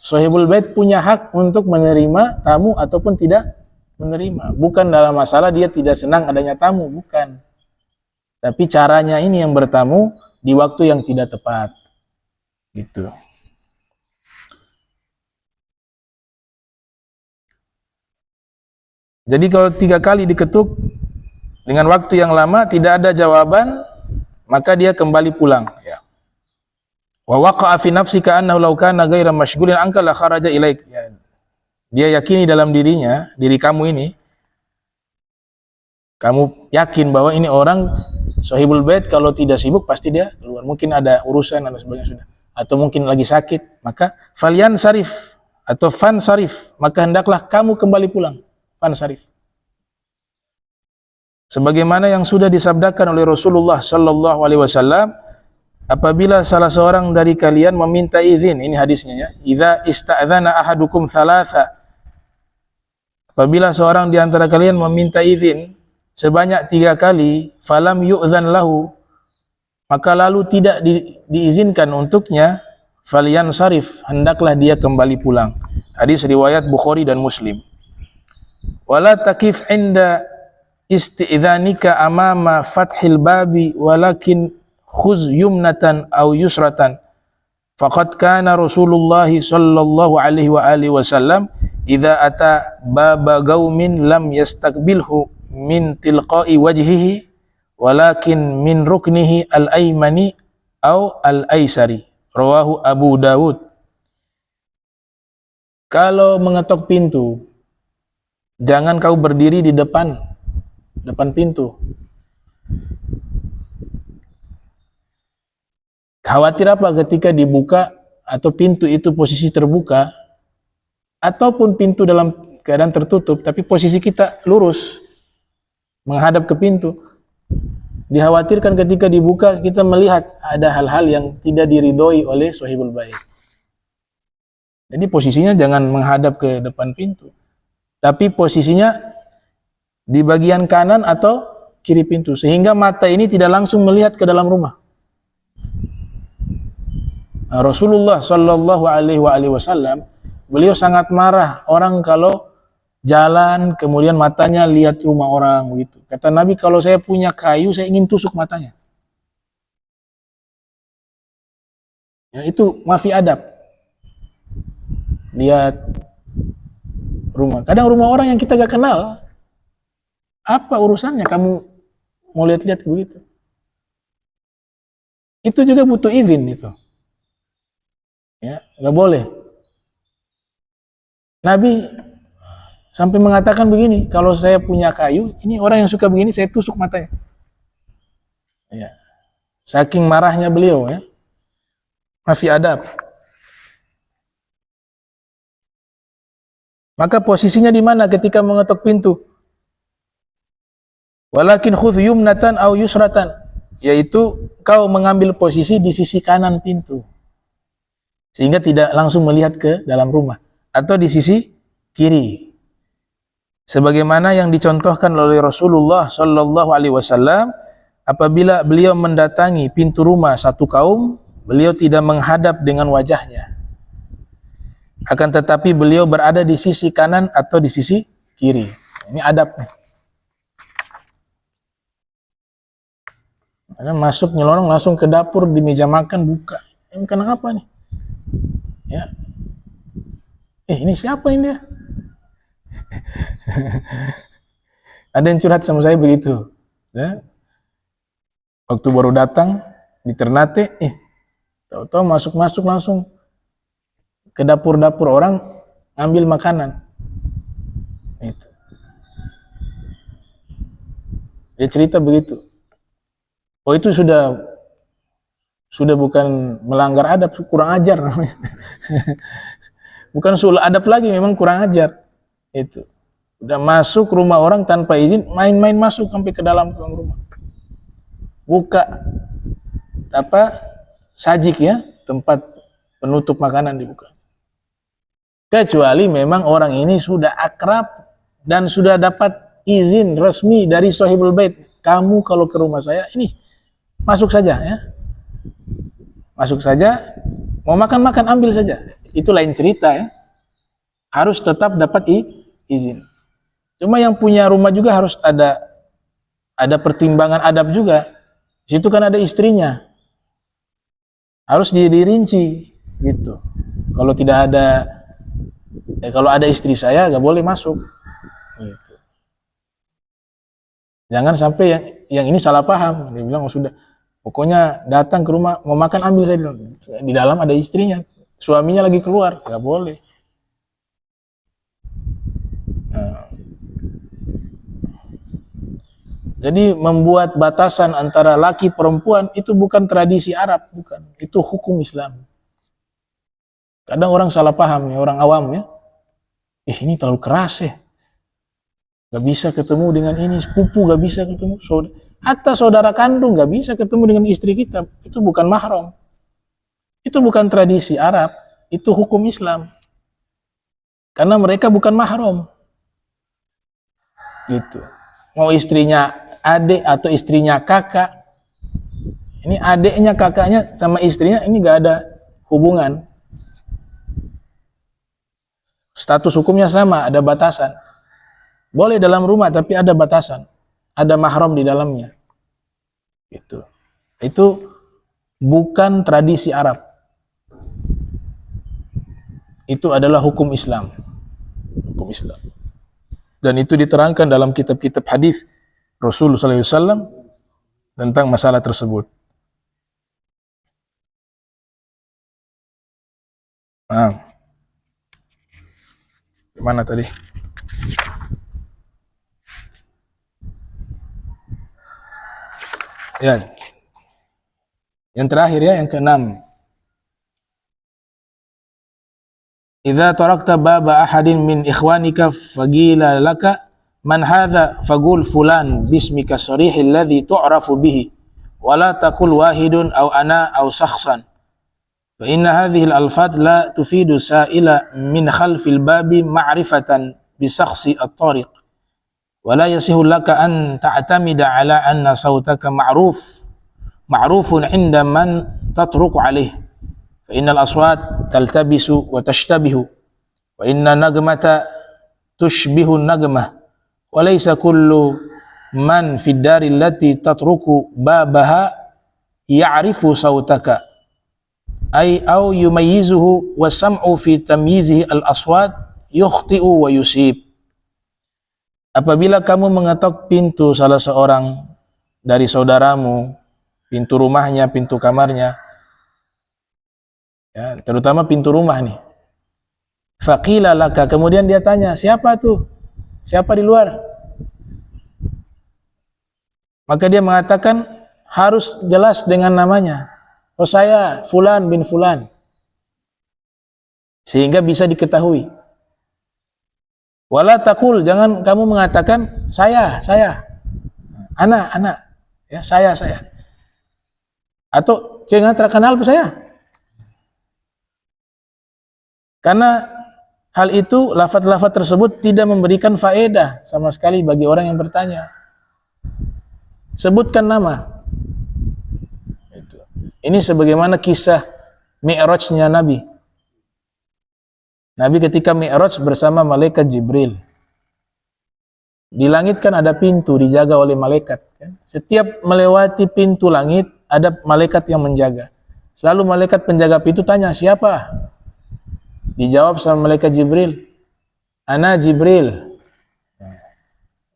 B: sahibul bait punya hak untuk menerima tamu ataupun tidak menerima. Bukan dalam masalah dia tidak senang adanya tamu, bukan. Tapi caranya ini yang bertamu di waktu yang tidak tepat. Gitu. Jadi kalau 3 kali diketuk dengan waktu yang lama tidak ada jawaban, maka dia kembali pulang. Ya. Wa waqa'a fi nafsika annahu law kana ghairan mashghulin anka la kharaja ilaik. Ya. Dia yakini dalam dirinya, diri kamu ini, kamu yakin bahwa ini orang sahibul bait, kalau tidak sibuk pasti dia keluar. Mungkin ada urusan dan sebagainya sudah. Atau mungkin lagi sakit, maka falyan sarif atau fan sarif, maka hendaklah kamu kembali pulang. Fan sarif. Sebagaimana yang sudah disabdakan oleh Rasulullah sallallahu alaihi wasallam, apabila salah seorang dari kalian meminta izin, ini hadisnya ya, idza ista'dzana ahadukum thalatha, apabila seorang di antara kalian meminta izin sebanyak 3 kali, falam yu'dzan lahu, maka lalu tidak diizinkan untuknya, falyan sarif, hendaklah dia kembali pulang. Hadis riwayat Bukhari dan Muslim. Wala takif inda isti'dzanika amama fathil babi walakin khuz yumnatan aw yusratan, faqad kana Rasulullah sallallahu alaihi wa alihi wasallam idza ata baba qaumin lam yastaqbilhu min tilqa'i wajhihi walakin min ruknihi al-aymani aw al-aysari, rawahu Abu Dawud. Kalau mengetok pintu, jangan kau berdiri di depan pintu. Khawatir apa ketika dibuka atau pintu itu posisi terbuka ataupun pintu dalam keadaan tertutup tapi posisi kita lurus menghadap ke pintu. Dikhawatirkan ketika dibuka kita melihat ada hal-hal yang tidak diridhoi oleh sahibul bait. Jadi posisinya jangan menghadap ke depan pintu, tapi posisinya di bagian kanan atau kiri pintu, sehingga mata ini tidak langsung melihat ke dalam rumah. Nah, Rasulullah sallallahu alaihi wasallam, beliau sangat marah orang kalau jalan kemudian matanya lihat rumah orang begitu. Kata Nabi, kalau saya punya kayu saya ingin tusuk matanya. Ya, itu mafi adab. Lihat rumah. Kadang rumah orang yang kita gak kenal, apa urusannya kamu mau lihat-lihat begitu? Itu juga butuh izin itu. Ya, nggak boleh. Nabi sampai mengatakan begini, kalau saya punya kayu, ini orang yang suka begini saya tusuk matanya. Ya. Saking marahnya beliau ya. Mafi adab. Maka posisinya di mana ketika mengetok pintu? Walakin khudh yumnatan aw yusratan, yaitu kau mengambil posisi di sisi kanan pintu sehingga tidak langsung melihat ke dalam rumah, atau di sisi kiri sebagaimana yang dicontohkan oleh Rasulullah sallallahu alaihi wasallam. Apabila beliau mendatangi pintu rumah satu kaum, beliau tidak menghadap dengan wajahnya, akan tetapi beliau berada di sisi kanan atau di sisi kiri. Ini adab nih. Karena masuk nyelonong langsung ke dapur, di meja makan buka. Ini makan apa nih? Ya. Ini siapa ini dia? Ada yang curhat sama saya begitu. Ya. Waktu baru datang di Ternate, tahu-tahu masuk-masuk langsung ke dapur-dapur orang ngambil makanan. Itu. Dia cerita begitu. Oh, itu sudah bukan melanggar adab, kurang ajar namanya. Bukan sul adab lagi, memang kurang ajar. Itu. Udah masuk rumah orang tanpa izin, main-main masuk sampai ke dalam rumah. Buka sajik ya, tempat penutup makanan dibuka. Kecuali memang orang ini sudah akrab dan sudah dapat izin resmi dari sahibul bait. Kamu kalau ke rumah saya ini masuk saja ya. Masuk saja, mau makan ambil saja. Itu lain cerita ya. Harus tetap dapat izin. Cuma yang punya rumah juga harus ada pertimbangan adab juga. Di situ kan ada istrinya. Harus dirinci gitu. Kalau tidak ada kalau ada istri saya nggak boleh masuk. Gitu. Jangan sampai yang ini salah paham. Dia bilang, oh sudah, pokoknya datang ke rumah, mau makan ambil saya. Di dalam ada istrinya, suaminya lagi keluar, nggak boleh. Nah, jadi membuat batasan antara laki perempuan itu bukan tradisi Arab, bukan. Itu hukum Islam. Kadang orang salah paham ya, orang awam ya. Ini terlalu keras ya. Gak bisa ketemu dengan ini, sepupu gak bisa ketemu. Hatta saudara kandung gak bisa ketemu dengan istri kita. Itu bukan mahram. Itu bukan tradisi Arab, itu hukum Islam. Karena mereka bukan mahram. Gitu. Mau istrinya adik atau istrinya kakak, ini adiknya kakaknya sama istrinya ini gak ada hubungan, status hukumnya sama, ada batasan. Boleh dalam rumah tapi ada batasan, ada mahram di dalamnya. Gitu. Itu bukan tradisi Arab, itu adalah hukum Islam, hukum Islam. Dan itu diterangkan dalam kitab-kitab hadis Rasulullah SAW tentang masalah tersebut. Nah, mana tadi? Ya, yang terakhir ya, yang keenam. Idza tarakta baba ahadin min ikhwanika faqila laka man hadha faqul fulan bismika sarihil ladzi tu'rafu bihi wa la taqul wahidun aw ana aw shakhsan fa inna hadhihi al-alfat la tufidu sa'ila min khalfil babi ma'rifatan bi shakhsi at-tariq wa la yasihu laka an ta'tamida ala anna sawtaka ma'rufun 'inda man tatruku alayhi fa innal aswat taltabisu wa tashtabihu wa inna nagmata tushbihu nagmah wa laysa kullu man fid dari allati tatruku babaha ya'rifu sawtaka ay aw yumayyizuhu wa sam'u fi tamyizihi al aswat yukhti'u wa yusib. Apabila kamu mengetok pintu salah seorang dari saudaramu, pintu rumahnya, pintu kamarnya, ya, terutama pintu rumah nih, faqila laka, kemudian dia tanya, siapa tuh? Siapa di luar? Maka dia mengatakan harus jelas dengan namanya. Oh saya Fulan bin Fulan. Sehingga bisa diketahui. Wala taqul, jangan kamu mengatakan saya. Anak. Ya, saya. Atau jangan terkenal saya. Karena hal itu, lafaz-lafaz tersebut tidak memberikan faedah sama sekali bagi orang yang bertanya. Sebutkan nama. Ini sebagaimana kisah Mi'rajnya Nabi. Nabi ketika Mi'raj bersama malaikat Jibril. Di langit kan ada pintu dijaga oleh malaikat. Setiap melewati pintu langit ada malaikat yang menjaga. Selalu malaikat penjaga pintu tanya, siapa? Dijawab sama malaikat Jibril, ana Jibril.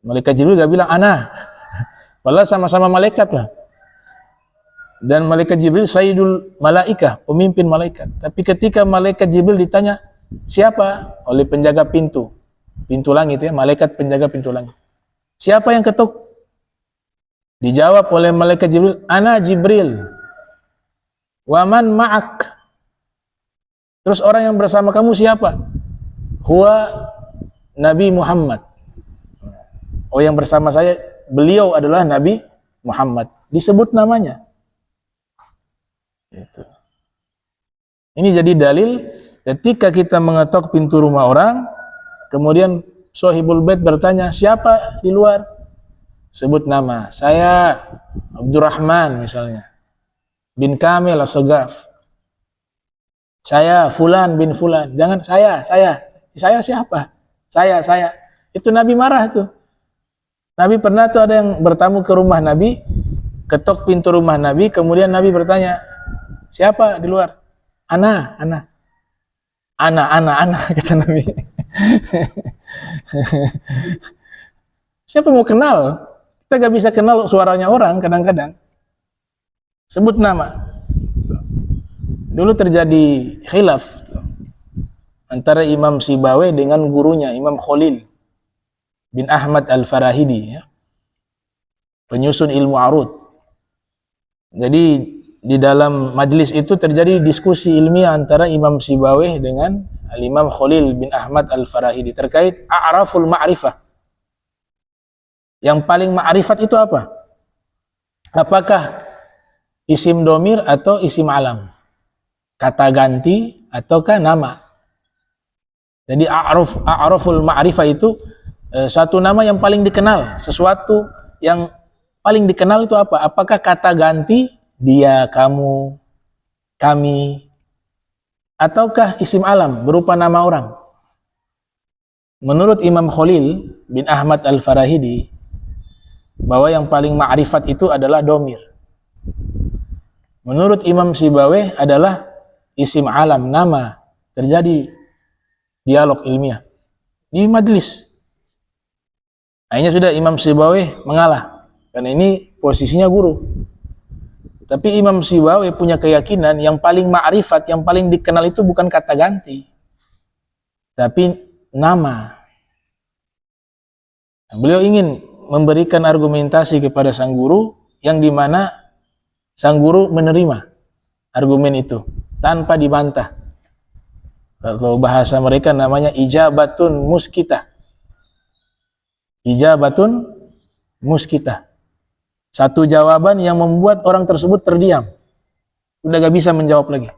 B: Malaikat Jibril gak bilang ana, padahal sama-sama malaikat lah. Dan malaikat Jibril sayyidul malaikah, pemimpin malaikat. Tapi ketika malaikat Jibril ditanya siapa, oleh penjaga pintu langit ya, malaikat penjaga pintu langit, siapa yang ketuk? Dijawab oleh malaikat Jibril, ana Jibril. Waman ma'ak, terus orang yang bersama kamu siapa? Huwa Nabi Muhammad. Oh, yang bersama saya, beliau adalah Nabi Muhammad. Disebut namanya. Gitu. Ini jadi dalil ketika kita mengetok pintu rumah orang, kemudian Sohibul Bait bertanya, siapa di luar? Sebut nama. Saya Abdurrahman misalnya, bin Kamil As-Sagaf. Saya Fulan bin Fulan. Jangan saya. Saya siapa? Saya. Itu Nabi marah tuh. Nabi pernah tuh ada yang bertamu ke rumah Nabi, ketok pintu rumah Nabi, kemudian Nabi bertanya, siapa di luar? Ana, kata Nabi. Siapa mau kenal? Kita gak bisa kenal suaranya orang kadang-kadang. Sebut nama. Dulu terjadi khilaf antara Imam Sibawai dengan gurunya Imam Khalil bin Ahmad Al-Farahidi, ya, penyusun ilmu arud. Jadi di dalam majlis itu terjadi diskusi ilmiah antara Imam Sibawai dengan Al-Imam Khalil bin Ahmad Al-Farahidi terkait a'raful ma'rifah. Yang paling ma'rifat itu apa? Apakah isim domir atau isim alam? Kata ganti ataukah nama? Jadi a'raful ma'rifah itu satu nama yang paling dikenal, sesuatu yang paling dikenal itu apa? Apakah kata ganti dia, kamu, kami, ataukah isim alam berupa nama orang? Menurut Imam Khalil bin Ahmad Al-Farahidi, bahwa yang paling ma'rifat itu adalah domir. Menurut Imam Sibawai adalah isim alam, nama. Terjadi dialog ilmiah di majlis. Akhirnya sudah Imam Sibawai mengalah, karena ini posisinya guru. Tapi Imam Sibawai punya keyakinan yang paling ma'rifat, yang paling dikenal itu bukan kata ganti, tapi nama. Nah, beliau ingin memberikan argumentasi kepada sang guru yang dimana sang guru menerima argumen itu tanpa dibantah. Kalau bahasa mereka namanya ijabatun muskitah. Ijabatun muskitah. Satu jawaban yang membuat orang tersebut terdiam. Udah gak bisa menjawab lagi.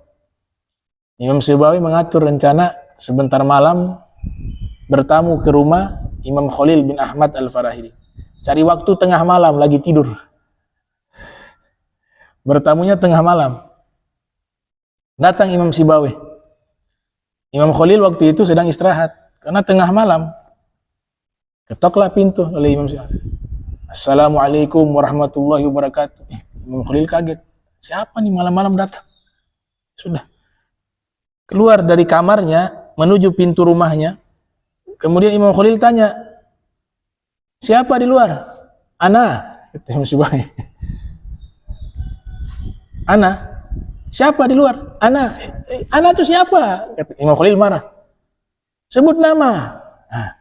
B: Imam Sibawai mengatur rencana sebentar malam bertamu ke rumah Imam Khalil bin Ahmad Al-Farahidi. Cari waktu tengah malam, lagi tidur. Bertamunya tengah malam. Datang Imam Sibawai. Imam Khalil waktu itu sedang istirahat karena tengah malam. Ketoklah pintu oleh Imam Sibawai. Assalamualaikum warahmatullahi wabarakatuh. Imam Khalil kaget. Siapa nih malam-malam datang? Sudah. Keluar dari kamarnya menuju pintu rumahnya. Kemudian Imam Khalil tanya, siapa di luar? Ana. Kata Imam Sibawai. Ana. Siapa di luar? Ana. Ana itu siapa? Kata Imam Khalil marah. Sebut nama. Nah.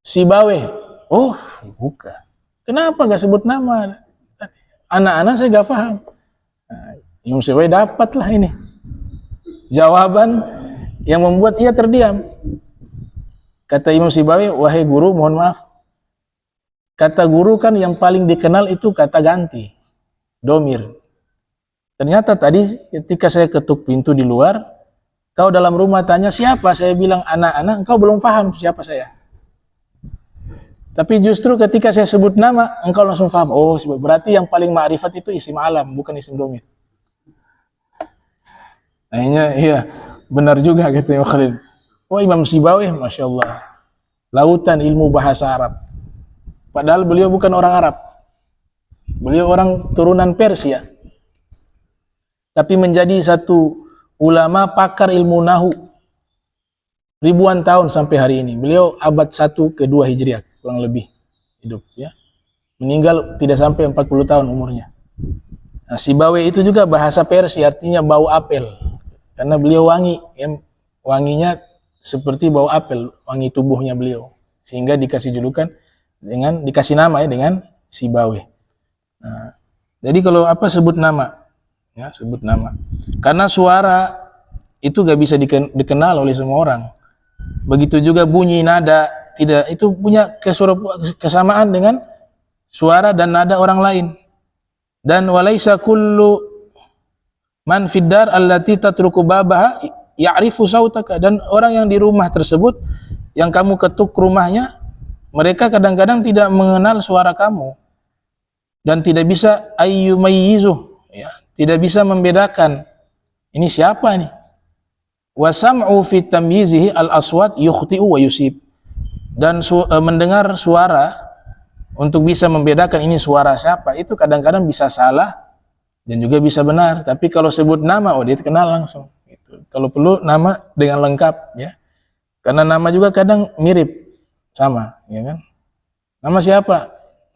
B: Sibawai. Oh, bukan. Kenapa gak sebut nama? Anak-anak saya gak paham. Nah, Imam Sibawai dapatlah ini jawaban yang membuat ia terdiam. Kata Imam Sibawai, wahai guru, mohon maaf. Kata guru kan yang paling dikenal itu kata ganti, domir. Ternyata tadi ketika saya ketuk pintu di luar, kau dalam rumah tanya siapa, saya bilang anak-anak, engkau belum paham siapa saya. Tapi justru ketika saya sebut nama, engkau langsung paham. Oh, berarti yang paling ma'rifat itu isim alam, bukan isim domir. Akhirnya, iya, benar juga gitu Imam Khalil. Oh, Imam Sibawai, Masya Allah, lautan ilmu bahasa Arab. Padahal beliau bukan orang Arab. Beliau orang turunan Persia. Tapi menjadi satu ulama pakar ilmu nahu ribuan tahun sampai hari ini. Beliau abad 1 ke 2 Hijriah kurang lebih hidup, ya. Meninggal tidak sampai 40 tahun umurnya. Nah, Sibawai itu juga bahasa Persia, artinya bau apel. Karena beliau wangi, ya, wanginya seperti bau apel, wangi tubuhnya beliau. Sehingga dikasih julukan dengan dikasih nama ya dengan Sibawai. Nah, jadi kalau apa sebut nama, ya sebut nama. Karena suara itu gak bisa dikenal oleh semua orang. Begitu juga bunyi nada, tidak, itu punya kesamaan dengan suara dan nada orang lain. Dan walaisa kullu man fid dar allati tatruku babaha ya'rifu sautaka, dan orang yang di rumah tersebut yang kamu ketuk rumahnya, mereka kadang-kadang tidak mengenal suara kamu dan tidak bisa ayyumayyizu, ya, tidak bisa membedakan ini siapa nih. Wa sam'u fi tamyizihi al-aswat yukhti'u wa yusib, dan mendengar suara untuk bisa membedakan ini suara siapa itu kadang-kadang bisa salah dan juga bisa benar. Tapi kalau sebut nama, oh dia kenal langsung gitu. Kalau perlu nama dengan lengkap, ya, karena nama juga kadang mirip sama, ya kan. Nama siapa?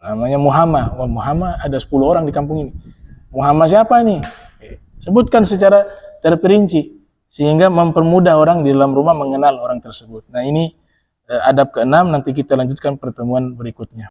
B: namanya Muhammad. Wah, Muhammad ada 10 orang di kampung ini. Muhammad siapa nih? Sebutkan secara terperinci sehingga mempermudah orang di dalam rumah mengenal orang tersebut. Nah, ini adab ke-6, nanti kita lanjutkan pertemuan berikutnya.